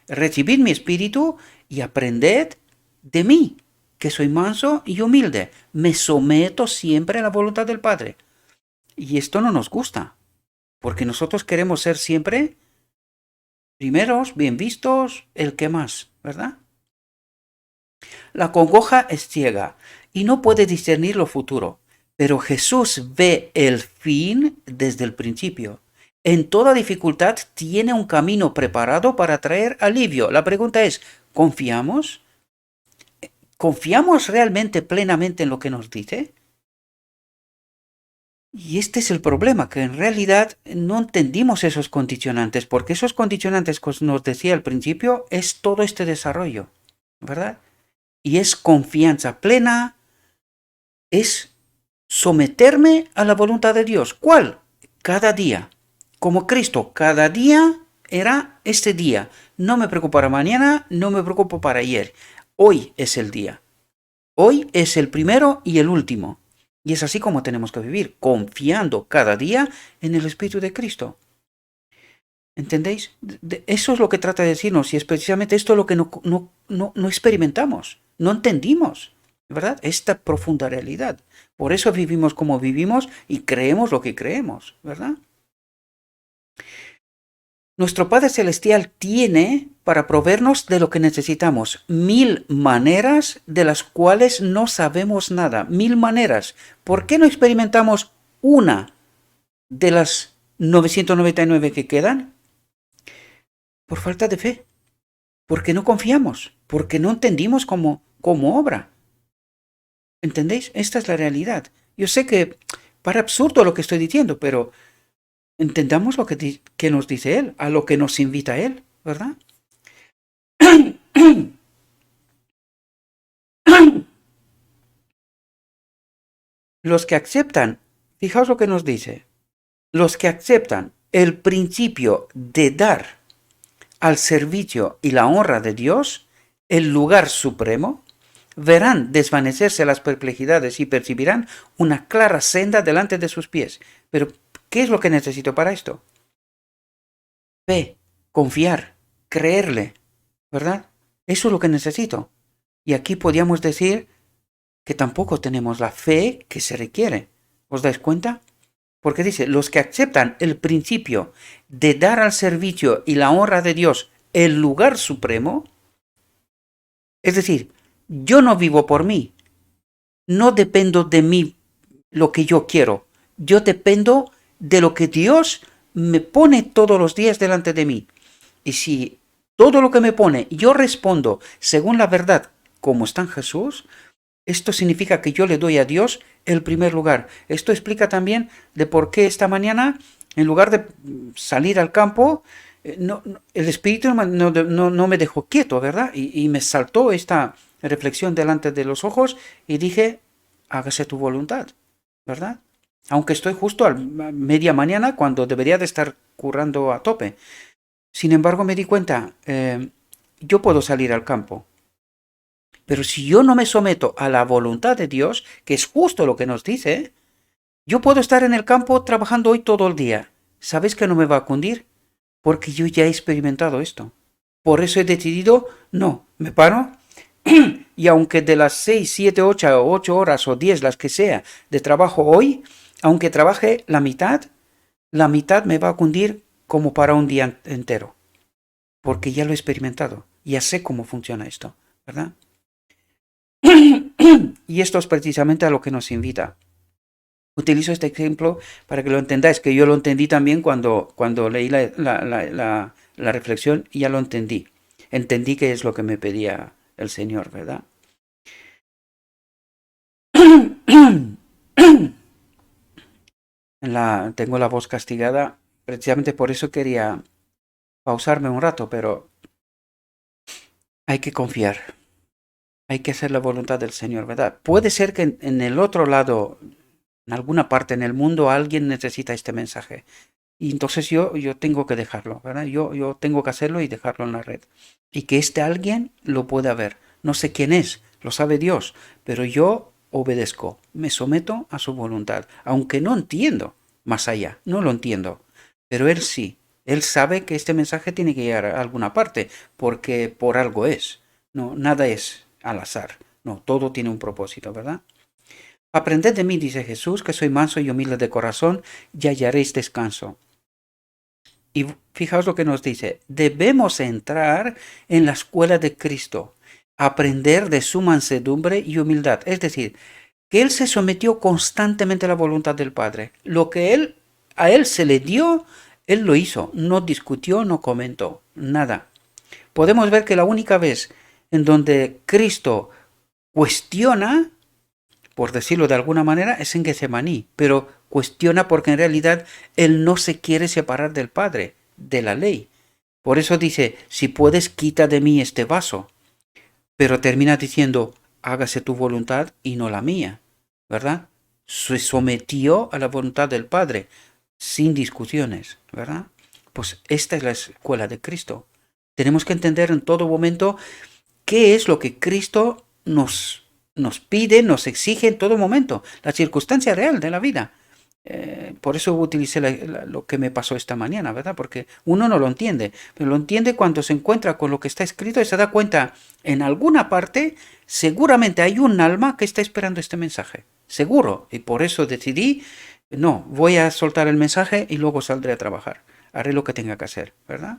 Recibid mi espíritu y aprended de mí, que soy manso y humilde. Me someto siempre a la voluntad del Padre. Y esto no nos gusta, porque nosotros queremos ser siempre primeros, bien vistos, el que más, ¿verdad? La congoja es ciega y no puede discernir lo futuro, pero Jesús ve el fin desde el principio. En toda dificultad tiene un camino preparado para traer alivio. La pregunta es, ¿confiamos? ¿Confiamos realmente plenamente en lo que nos dice? Y este es el problema, que en realidad no entendimos esos condicionantes, porque esos condicionantes que nos decía al principio es todo este desarrollo, ¿verdad? Y es confianza plena, es someterme a la voluntad de Dios. ¿Cuál? Cada día. Como Cristo, cada día era este día. No me preocupo para mañana, no me preocupo para ayer. Hoy es el día. Hoy es el primero y el último. Y es así como tenemos que vivir, confiando cada día en el Espíritu de Cristo. ¿Entendéis? Eso es lo que trata de decirnos, y es precisamente esto lo que no experimentamos, no entendimos, ¿verdad? Esta profunda realidad. Por eso vivimos como vivimos y creemos lo que creemos, ¿verdad? Nuestro Padre Celestial tiene para proveernos de lo que necesitamos 1000 maneras de las cuales no sabemos nada. 1000 maneras. ¿Por qué no experimentamos una de las 999 que quedan? Por falta de fe. Porque no confiamos. Porque no entendimos cómo obra. ¿Entendéis? Esta es la realidad. Yo sé que para absurdo lo que estoy diciendo, pero entendamos lo que nos dice Él, a lo que nos invita Él, ¿verdad? Los que aceptan, fijaos lo que nos dice, los que aceptan el principio de dar al servicio y la honra de Dios, el lugar supremo, verán desvanecerse las perplejidades y percibirán una clara senda delante de sus pies. Pero, ¿qué es lo que necesito para esto? Fe, confiar, creerle, ¿verdad? Eso es lo que necesito. Y aquí podríamos decir que tampoco tenemos la fe que se requiere. ¿Os dais cuenta? Porque dice, los que aceptan el principio de dar al servicio y la honra de Dios el lugar supremo, es decir, yo no vivo por mí, no dependo de mí lo que yo quiero, yo dependo de lo que Dios me pone todos los días delante de mí. Y si todo lo que me pone yo respondo según la verdad como está en Jesús, esto significa que yo le doy a Dios el primer lugar. Esto explica también de por qué esta mañana, en lugar de salir al campo, el Espíritu no me dejó quieto, ¿verdad? Y me saltó esta reflexión delante de los ojos y dije, hágase tu voluntad, ¿verdad? Aunque estoy justo a media mañana cuando debería de estar currando a tope. Sin embargo, me di cuenta, yo puedo salir al campo, pero si yo no me someto a la voluntad de Dios, que es justo lo que nos dice, yo puedo estar en el campo trabajando hoy todo el día. ¿Sabéis que no me va a cundir? Porque yo ya he experimentado esto. Por eso he decidido, no, me paro y aunque de las 6, 7, 8 horas o 10, las que sea, de trabajo hoy, aunque trabaje la mitad me va a cundir como para un día entero. Porque ya lo he experimentado, ya sé cómo funciona esto, ¿verdad? Y esto es precisamente a lo que nos invita. Utilizo este ejemplo para que lo entendáis, que yo lo entendí también cuando leí la reflexión y ya lo entendí. Entendí que es lo que me pedía el Señor, ¿verdad? Tengo la voz castigada, precisamente por eso quería pausarme un rato, pero hay que confiar, hay que hacer la voluntad del Señor, ¿verdad? Puede ser que en el otro lado, en alguna parte en el mundo, alguien necesita este mensaje. Y entonces yo tengo que dejarlo, ¿verdad? Yo tengo que hacerlo y dejarlo en la red. Y que este alguien lo pueda ver. No sé quién es, lo sabe Dios, pero yo obedezco, me someto a su voluntad, aunque no entiendo más allá, no lo entiendo. Pero él sí, él sabe que este mensaje tiene que llegar a alguna parte, porque por algo es. No, nada es al azar. No, todo tiene un propósito, ¿verdad? Aprended de mí, dice Jesús, que soy manso y humilde de corazón, y hallaréis descanso. Y fijaos lo que nos dice, debemos entrar en la escuela de Cristo, aprender de su mansedumbre y humildad. Es decir, que Él se sometió constantemente a la voluntad del Padre. Lo que a Él se le dio, Él lo hizo, no discutió, no comentó, nada. Podemos ver que la única vez en donde Cristo cuestiona, por decirlo de alguna manera, es en Getsemaní, pero cuestiona porque en realidad él no se quiere separar del Padre, de la ley. Por eso dice, si puedes, quita de mí este vaso. Pero termina diciendo, hágase tu voluntad y no la mía, ¿verdad? Se sometió a la voluntad del Padre, sin discusiones, ¿verdad? Pues esta es la escuela de Cristo. Tenemos que entender en todo momento qué es lo que Cristo nos pide, nos exige en todo momento, la circunstancia real de la vida. Por eso utilicé lo que me pasó esta mañana, ¿verdad? Porque uno no lo entiende, pero lo entiende cuando se encuentra con lo que está escrito y se da cuenta, en alguna parte, seguramente hay un alma que está esperando este mensaje, seguro, y por eso decidí, no, voy a soltar el mensaje y luego saldré a trabajar, haré lo que tenga que hacer, ¿verdad?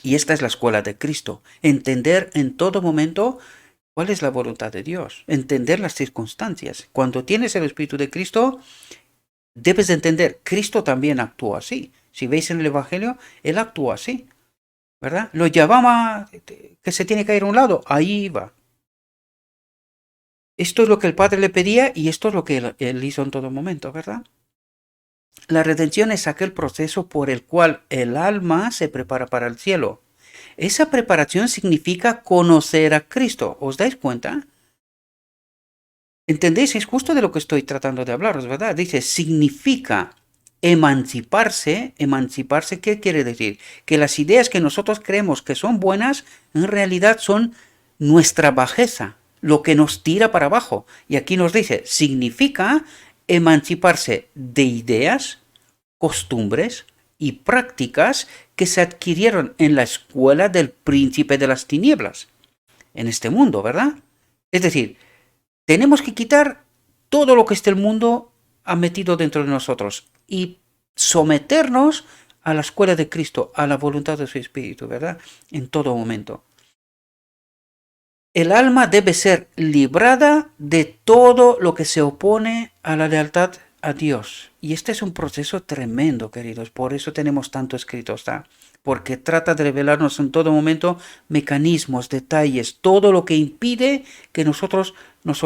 Y esta es la escuela de Cristo, entender en todo momento cuál es la voluntad de Dios, entender las circunstancias. Cuando tienes el Espíritu de Cristo, debes de entender, Cristo también actuó así. Si veis en el Evangelio, Él actuó así, ¿verdad? Lo llamaba que se tiene que ir a un lado, ahí iba. Esto es lo que el Padre le pedía y esto es lo que él hizo en todo momento, ¿verdad? La redención es aquel proceso por el cual el alma se prepara para el cielo. Esa preparación significa conocer a Cristo. ¿Os dais cuenta? ¿Entendéis? Es justo de lo que estoy tratando de hablaros, ¿verdad? Dice, significa emanciparse. ¿Emanciparse qué quiere decir? Que las ideas que nosotros creemos que son buenas, en realidad son nuestra bajeza, lo que nos tira para abajo. Y aquí nos dice, significa emanciparse de ideas, costumbres y prácticas que se adquirieron en la escuela del príncipe de las tinieblas, en este mundo, ¿verdad? Es decir, tenemos que quitar todo lo que este mundo ha metido dentro de nosotros y someternos a la escuela de Cristo, a la voluntad de su Espíritu, ¿verdad? En todo momento. El alma debe ser librada de todo lo que se opone a la lealtad a Dios. Y este es un proceso tremendo, queridos. Por eso tenemos tanto escrito, ¿está? Porque trata de revelarnos en todo momento mecanismos, detalles, todo lo que impide que nosotros nos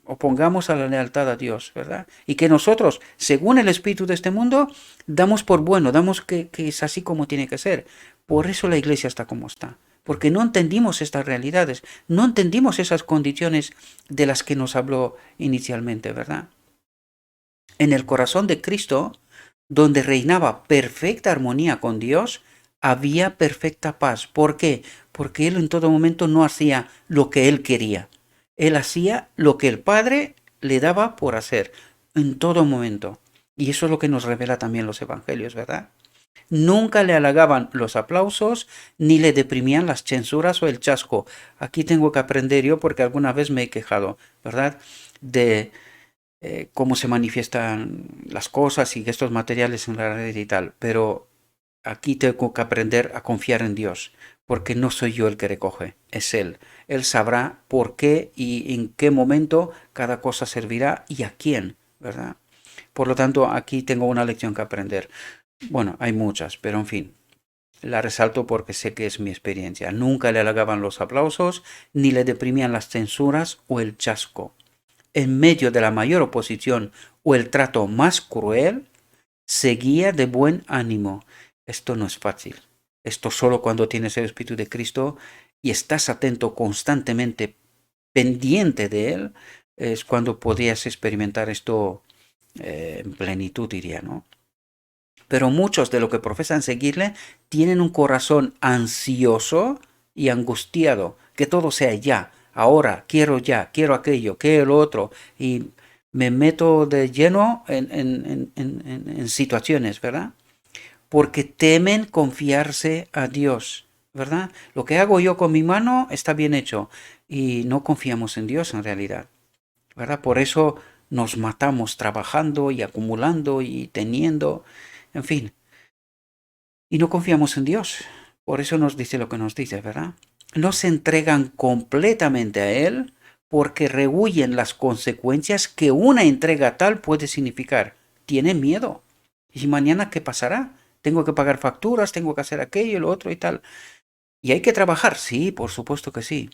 opongamos a la lealtad a Dios, ¿verdad? Y que nosotros, según el espíritu de este mundo, damos por bueno, damos que es así como tiene que ser. Por eso la iglesia está como está. Porque no entendimos estas realidades, no entendimos esas condiciones de las que nos habló inicialmente, ¿verdad? En el corazón de Cristo, donde reinaba perfecta armonía con Dios, había perfecta paz. ¿Por qué? Porque Él en todo momento no hacía lo que Él quería. Él hacía lo que el Padre le daba por hacer, en todo momento. Y eso es lo que nos revela también los evangelios, ¿verdad? Nunca le halagaban los aplausos, ni le deprimían las censuras o el chasco. Aquí tengo que aprender yo porque alguna vez me he quejado, ¿verdad? De cómo se manifiestan las cosas y estos materiales en la red y tal. Pero aquí tengo que aprender a confiar en Dios, porque no soy yo el que recoge, es Él. Él sabrá por qué y en qué momento cada cosa servirá y a quién, ¿verdad? Por lo tanto, aquí tengo una lección que aprender. Bueno, hay muchas, pero en fin, la resalto porque sé que es mi experiencia. Nunca le halagaban los aplausos, ni le deprimían las censuras o el chasco. En medio de la mayor oposición o el trato más cruel, seguía de buen ánimo. Esto no es fácil. Esto solo cuando tienes el Espíritu de Cristo y estás atento constantemente, pendiente de Él, es cuando podías experimentar esto en plenitud, diría, ¿no? Pero muchos de los que profesan seguirle tienen un corazón ansioso y angustiado, que todo sea ya, ahora, quiero aquello, quiero lo otro, y me meto de lleno en situaciones, ¿verdad? Porque temen confiarse a Dios, ¿verdad? Lo que hago yo con mi mano está bien hecho y no confiamos en Dios en realidad, ¿verdad? Por eso nos matamos trabajando y acumulando y teniendo, en fin, y no confiamos en Dios. Por eso nos dice lo que nos dice, ¿verdad? No se entregan completamente a Él porque rehuyen las consecuencias que una entrega tal puede significar. Tienen miedo. ¿Y mañana qué pasará? Tengo que pagar facturas, tengo que hacer aquello y lo otro y tal. ¿Y hay que trabajar? Sí, por supuesto que sí.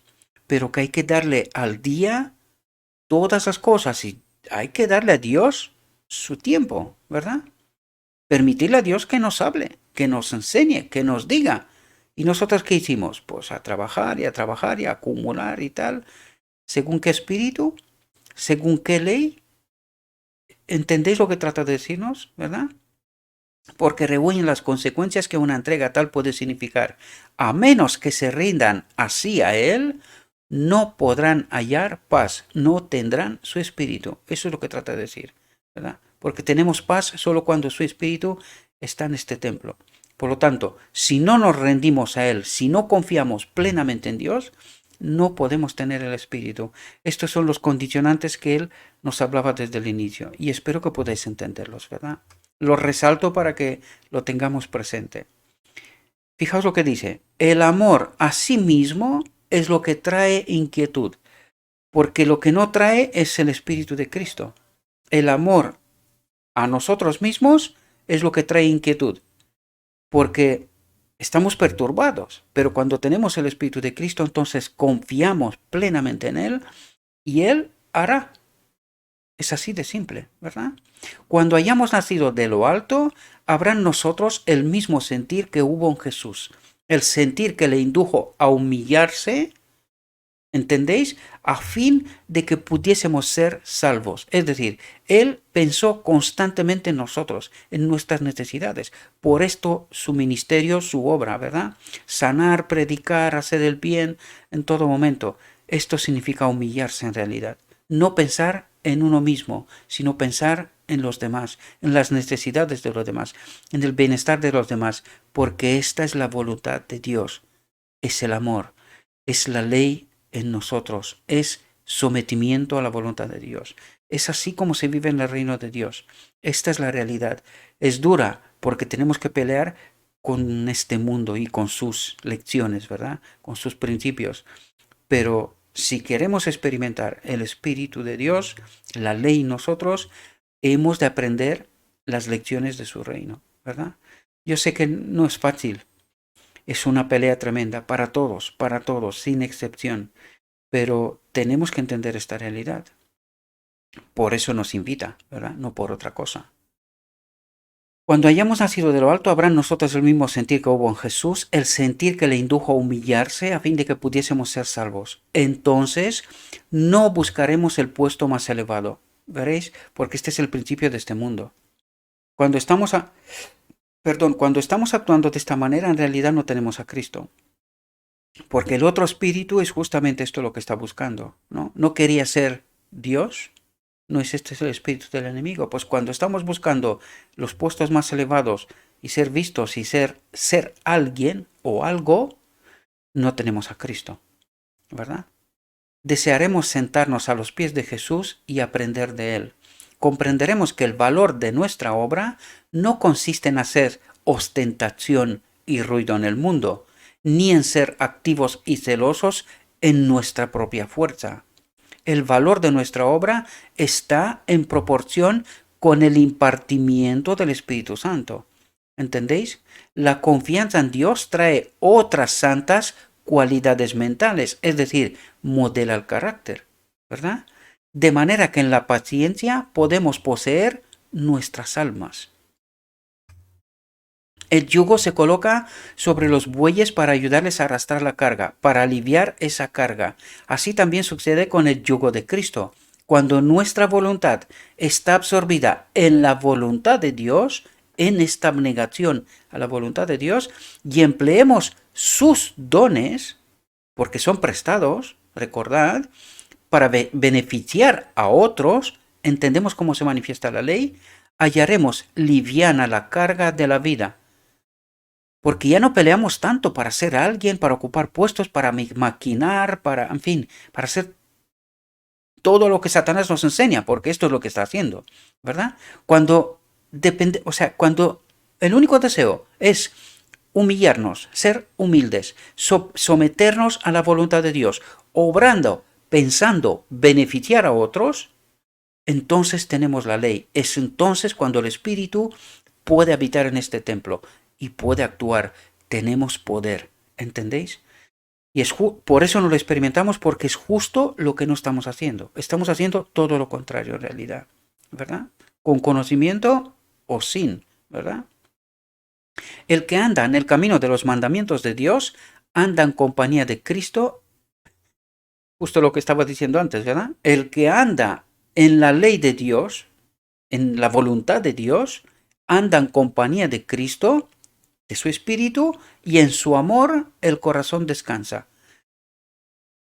Pero que hay que darle al día todas las cosas y hay que darle a Dios su tiempo, ¿verdad? Permitirle a Dios que nos hable, que nos enseñe, que nos diga. ¿Y nosotros qué hicimos? Pues a trabajar y a acumular y tal. ¿Según qué espíritu? ¿Según qué ley? ¿Entendéis lo que trata de decirnos, verdad? Porque rehuyen las consecuencias que una entrega tal puede significar. A menos que se rindan así a Él, no podrán hallar paz, no tendrán su espíritu. Eso es lo que trata de decir, ¿verdad? Porque tenemos paz solo cuando su espíritu está en este templo. Por lo tanto, si no nos rendimos a Él, si no confiamos plenamente en Dios, no podemos tener el espíritu. Estos son los condicionantes que Él nos hablaba desde el inicio y espero que podáis entenderlos, ¿verdad? Lo resalto para que lo tengamos presente. Fijaos lo que dice, el amor a sí mismo es lo que trae inquietud, porque lo que no trae es el Espíritu de Cristo. El amor a nosotros mismos es lo que trae inquietud, porque estamos perturbados, pero cuando tenemos el Espíritu de Cristo, entonces confiamos plenamente en Él y Él hará. Es así de simple, ¿verdad? Cuando hayamos nacido de lo alto, habrá en nosotros el mismo sentir que hubo en Jesús, el sentir que le indujo a humillarse, ¿entendéis? A fin de que pudiésemos ser salvos. Es decir, Él pensó constantemente en nosotros, en nuestras necesidades. Por esto su ministerio, su obra, ¿verdad? Sanar, predicar, hacer el bien en todo momento. Esto significa humillarse en realidad. No pensar en uno mismo, sino pensar en los demás, en las necesidades de los demás, en el bienestar de los demás, porque esta es la voluntad de Dios, es el amor, es la ley en nosotros, es sometimiento a la voluntad de Dios. Es así como se vive en el reino de Dios. Esta es la realidad. Es dura porque tenemos que pelear con este mundo y con sus lecciones, ¿verdad? Con sus principios. Pero si queremos experimentar el Espíritu de Dios, la ley nosotros, hemos de aprender las lecciones de su reino, ¿verdad? Yo sé que no es fácil, es una pelea tremenda para todos, sin excepción, pero tenemos que entender esta realidad. Por eso nos invita, ¿verdad? No por otra cosa. Cuando hayamos nacido de lo alto, habrá en nosotros el mismo sentir que hubo en Jesús, el sentir que le indujo a humillarse a fin de que pudiésemos ser salvos. Entonces, no buscaremos el puesto más elevado. ¿Veréis? Porque este es el principio de este mundo. Cuando estamos actuando de esta manera, en realidad no tenemos a Cristo. Porque el otro espíritu es justamente esto lo que está buscando, ¿no? No quería ser Dios. ¿No es este el espíritu del enemigo? Pues cuando estamos buscando los puestos más elevados y ser vistos y ser alguien o algo, no tenemos a Cristo, ¿verdad? Desearemos sentarnos a los pies de Jesús y aprender de Él. Comprenderemos que el valor de nuestra obra no consiste en hacer ostentación y ruido en el mundo, ni en ser activos y celosos en nuestra propia fuerza. El valor de nuestra obra está en proporción con el impartimiento del Espíritu Santo. ¿Entendéis? La confianza en Dios trae otras santas cualidades mentales, es decir, modela el carácter, ¿verdad? De manera que en la paciencia podemos poseer nuestras almas. El yugo se coloca sobre los bueyes para ayudarles a arrastrar la carga, para aliviar esa carga. Así también sucede con el yugo de Cristo. Cuando nuestra voluntad está absorbida en la voluntad de Dios, en esta abnegación a la voluntad de Dios, y empleemos sus dones, porque son prestados, recordad, para beneficiar a otros, entendemos cómo se manifiesta la ley, hallaremos liviana la carga de la vida. Porque ya no peleamos tanto para ser alguien, para ocupar puestos, para maquinar, en fin, para hacer todo lo que Satanás nos enseña, porque esto es lo que está haciendo, ¿verdad? Cuando el único deseo es humillarnos, ser humildes, someternos a la voluntad de Dios, obrando, pensando, beneficiar a otros, entonces tenemos la ley. Es entonces cuando el Espíritu puede habitar en este templo y puede actuar. Tenemos poder, ¿entendéis? Y por eso no lo experimentamos, porque es justo lo que no estamos haciendo. Estamos haciendo todo lo contrario en realidad, ¿verdad? con conocimiento o sin, ¿verdad? El que anda en el camino de los mandamientos de Dios, anda en compañía de Cristo, justo lo que estaba diciendo antes, ¿verdad? El que anda en la ley de Dios, en la voluntad de Dios, anda en compañía de Cristo, de su espíritu, y en su amor el corazón descansa.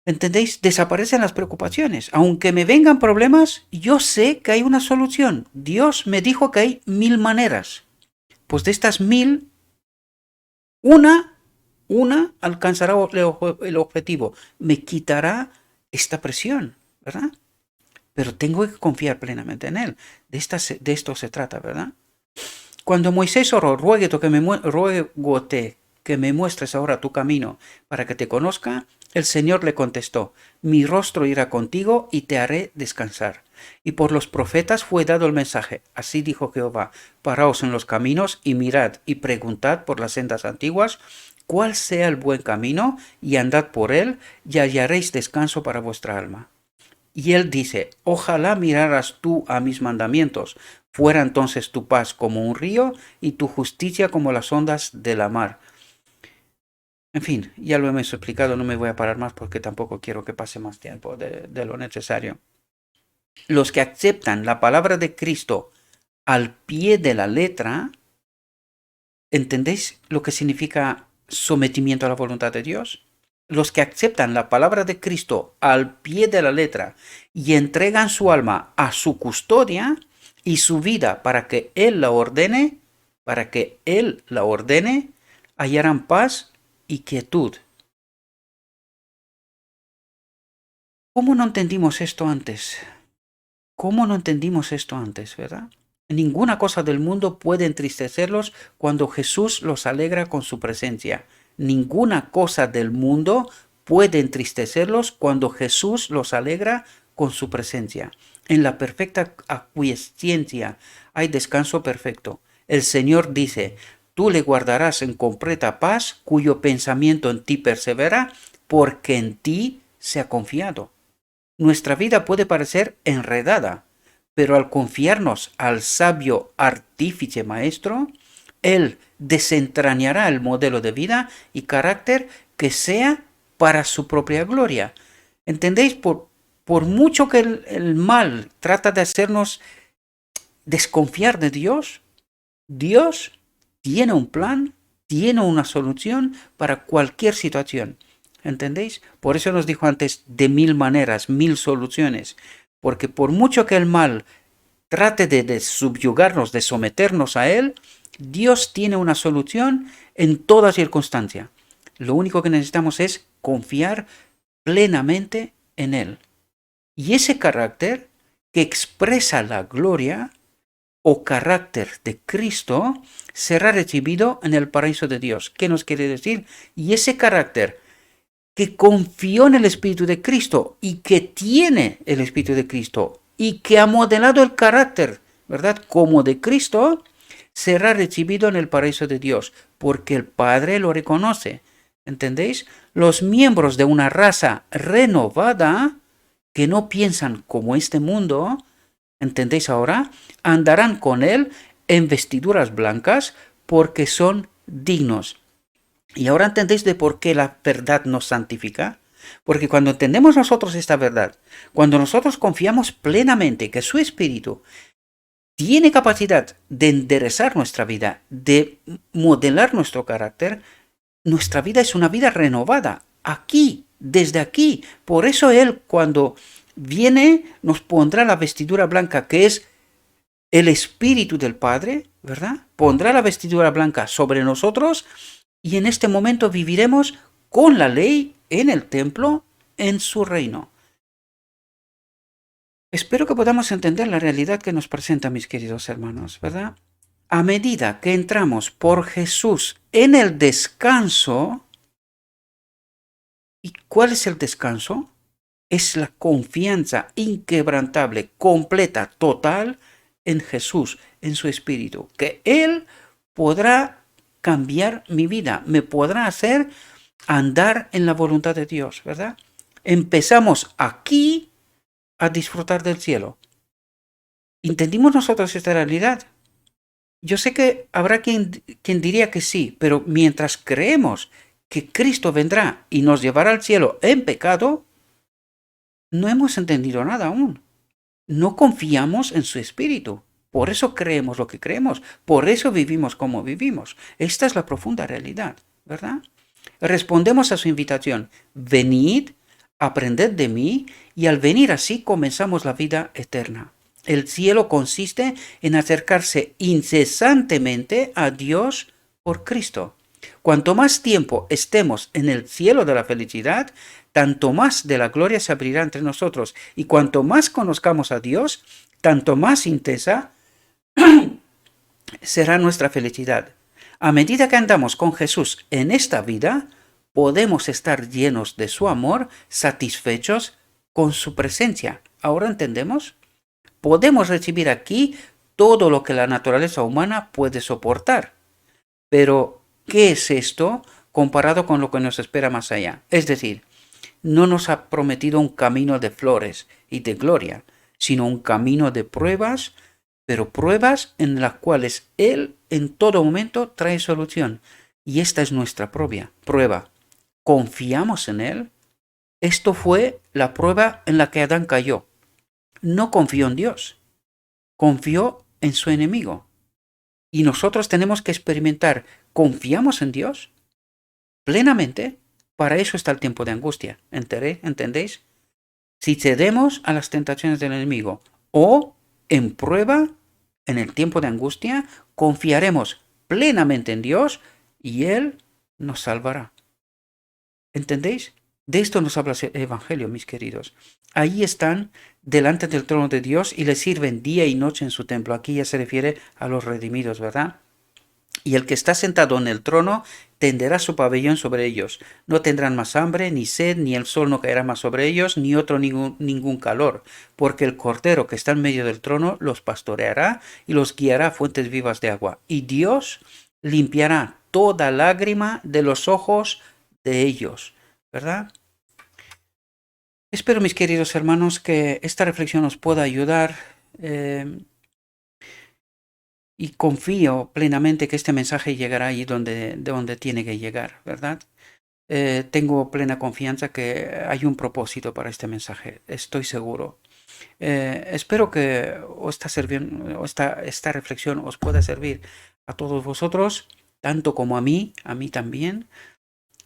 ¿Entendéis? Desaparecen las preocupaciones. Aunque me vengan problemas, yo sé que hay una solución. Dios me dijo que hay 1000 maneras. Pues de estas 1000, una alcanzará el objetivo. Me quitará esta presión, ¿verdad? Pero tengo que confiar plenamente en Él. De esto se trata, ¿verdad? Cuando Moisés oró, ruégote que me muestres ahora tu camino para que te conozca, el Señor le contestó, mi rostro irá contigo y te haré descansar. Y por los profetas fue dado el mensaje, así dijo Jehová, paraos en los caminos y mirad y preguntad por las sendas antiguas, cuál sea el buen camino, y andad por él, y hallaréis descanso para vuestra alma. Y él dice, ojalá miraras tú a mis mandamientos, fuera entonces tu paz como un río y tu justicia como las ondas de la mar. En fin, ya lo hemos explicado, no me voy a parar más porque tampoco quiero que pase más tiempo de lo necesario. Los que aceptan la palabra de Cristo al pie de la letra, ¿entendéis lo que significa sometimiento a la voluntad de Dios? Los que aceptan la palabra de Cristo al pie de la letra y entregan su alma a su custodia y su vida para que Él la ordene, hallarán paz y quietud. ¿Cómo no entendimos esto antes? ¿Cómo no entendimos esto antes, verdad? Ninguna cosa del mundo puede entristecerlos cuando Jesús los alegra con su presencia. Ninguna cosa del mundo puede entristecerlos cuando Jesús los alegra con su presencia. En la perfecta aquiescencia hay descanso perfecto. El Señor dice, tú le guardarás en completa paz, cuyo pensamiento en ti persevera, porque en ti se ha confiado. Nuestra vida puede parecer enredada, pero al confiarnos al sabio artífice maestro, Él desentrañará el modelo de vida y carácter que sea para su propia gloria. ¿Entendéis? Por mucho que el mal trata de hacernos desconfiar de Dios, Dios tiene un plan, tiene una solución para cualquier situación. ¿Entendéis? Por eso nos dijo antes de 1000 maneras, 1000 soluciones. Porque por mucho que el mal trate de subyugarnos, de someternos a él, Dios tiene una solución en toda circunstancia. Lo único que necesitamos es confiar plenamente en él. Y ese carácter que expresa la gloria o carácter de Cristo será recibido en el paraíso de Dios. ¿Qué nos quiere decir? Y ese carácter que confió en el Espíritu de Cristo y que tiene el Espíritu de Cristo y que ha modelado el carácter, ¿verdad? Como de Cristo, será recibido en el paraíso de Dios, porque el Padre lo reconoce. ¿Entendéis? Los miembros de una raza renovada, que no piensan como este mundo, ¿entendéis ahora? Andarán con Él en vestiduras blancas porque son dignos. Y ahora entendéis de por qué la verdad nos santifica. Porque cuando entendemos nosotros esta verdad, cuando nosotros confiamos plenamente que su Espíritu tiene capacidad de enderezar nuestra vida, de modelar nuestro carácter, nuestra vida es una vida renovada, aquí, desde aquí. Por eso Él cuando viene nos pondrá la vestidura blanca, que es el Espíritu del Padre, ¿verdad? Pondrá la vestidura blanca sobre nosotros y en este momento viviremos con la ley en el templo, en su reino. Espero que podamos entender la realidad que nos presenta, mis queridos hermanos, ¿verdad? A medida que entramos por Jesús en el descanso, ¿y cuál es el descanso? Es la confianza inquebrantable, completa, total en Jesús, en su Espíritu, que Él podrá cambiar mi vida, me podrá hacer andar en la voluntad de Dios, ¿verdad? Empezamos aquí a disfrutar del cielo. ¿Entendimos nosotros esta realidad? Yo sé que habrá quien diría que sí, pero mientras creemos que Cristo vendrá y nos llevará al cielo en pecado, no hemos entendido nada aún. No confiamos en su Espíritu. Por eso creemos lo que creemos. Por eso vivimos como vivimos. Esta es la profunda realidad, ¿verdad? Respondemos a su invitación. Venid, aprended de mí, y al venir así comenzamos la vida eterna. El cielo consiste en acercarse incesantemente a Dios por Cristo. Cuanto más tiempo estemos en el cielo de la felicidad, tanto más de la gloria se abrirá entre nosotros. Y cuanto más conozcamos a Dios, tanto más intensa será nuestra felicidad. A medida que andamos con Jesús en esta vida, podemos estar llenos de su amor, satisfechos con su presencia. ¿Ahora entendemos? Podemos recibir aquí todo lo que la naturaleza humana puede soportar. Pero, ¿qué es esto comparado con lo que nos espera más allá? Es decir, no nos ha prometido un camino de flores y de gloria, sino un camino de pruebas, pero pruebas en las cuales Él en todo momento trae solución. Y esta es nuestra propia prueba. ¿Confiamos en Él? Esto fue la prueba en la que Adán cayó. No confió en Dios, confió en su enemigo. Y nosotros tenemos que experimentar, ¿confiamos en Dios? Plenamente. Para eso está el tiempo de angustia. ¿Entendéis? Si cedemos a las tentaciones del enemigo o en prueba, en el tiempo de angustia, confiaremos plenamente en Dios y Él nos salvará. ¿Entendéis? De esto nos habla el Evangelio, mis queridos. Ahí están delante del trono de Dios y le sirven día y noche en su templo. Aquí ya se refiere a los redimidos, ¿verdad? Y el que está sentado en el trono tenderá su pabellón sobre ellos. No tendrán más hambre, ni sed, ni el sol no caerá más sobre ellos, ni otro ningún calor, porque el Cordero que está en medio del trono los pastoreará y los guiará a fuentes vivas de agua. Y Dios limpiará toda lágrima de los ojos de ellos, ¿verdad? Espero, mis queridos hermanos, que esta reflexión os pueda ayudar. Y confío plenamente que este mensaje llegará allí de donde tiene que llegar, ¿verdad? Tengo plena confianza que hay un propósito para este mensaje, estoy seguro. Espero que esta reflexión os pueda servir a todos vosotros, tanto como a mí también,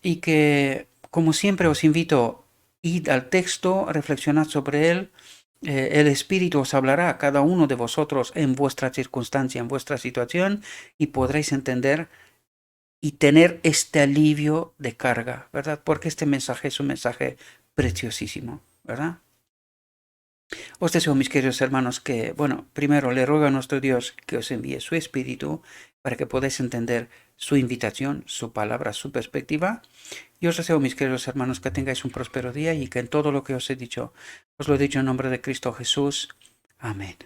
y que, como siempre, os invito, id al texto, reflexionad sobre él. El Espíritu os hablará a cada uno de vosotros en vuestra circunstancia, en vuestra situación, y podréis entender y tener este alivio de carga, ¿verdad? Porque este mensaje es un mensaje preciosísimo, ¿verdad? Os deseo, mis queridos hermanos, que, primero le ruego a nuestro Dios que os envíe su Espíritu para que podáis entender su invitación, su palabra, su perspectiva. Y os deseo, mis queridos hermanos, que tengáis un próspero día y que en todo lo que os he dicho, os lo he dicho en nombre de Cristo Jesús. Amén.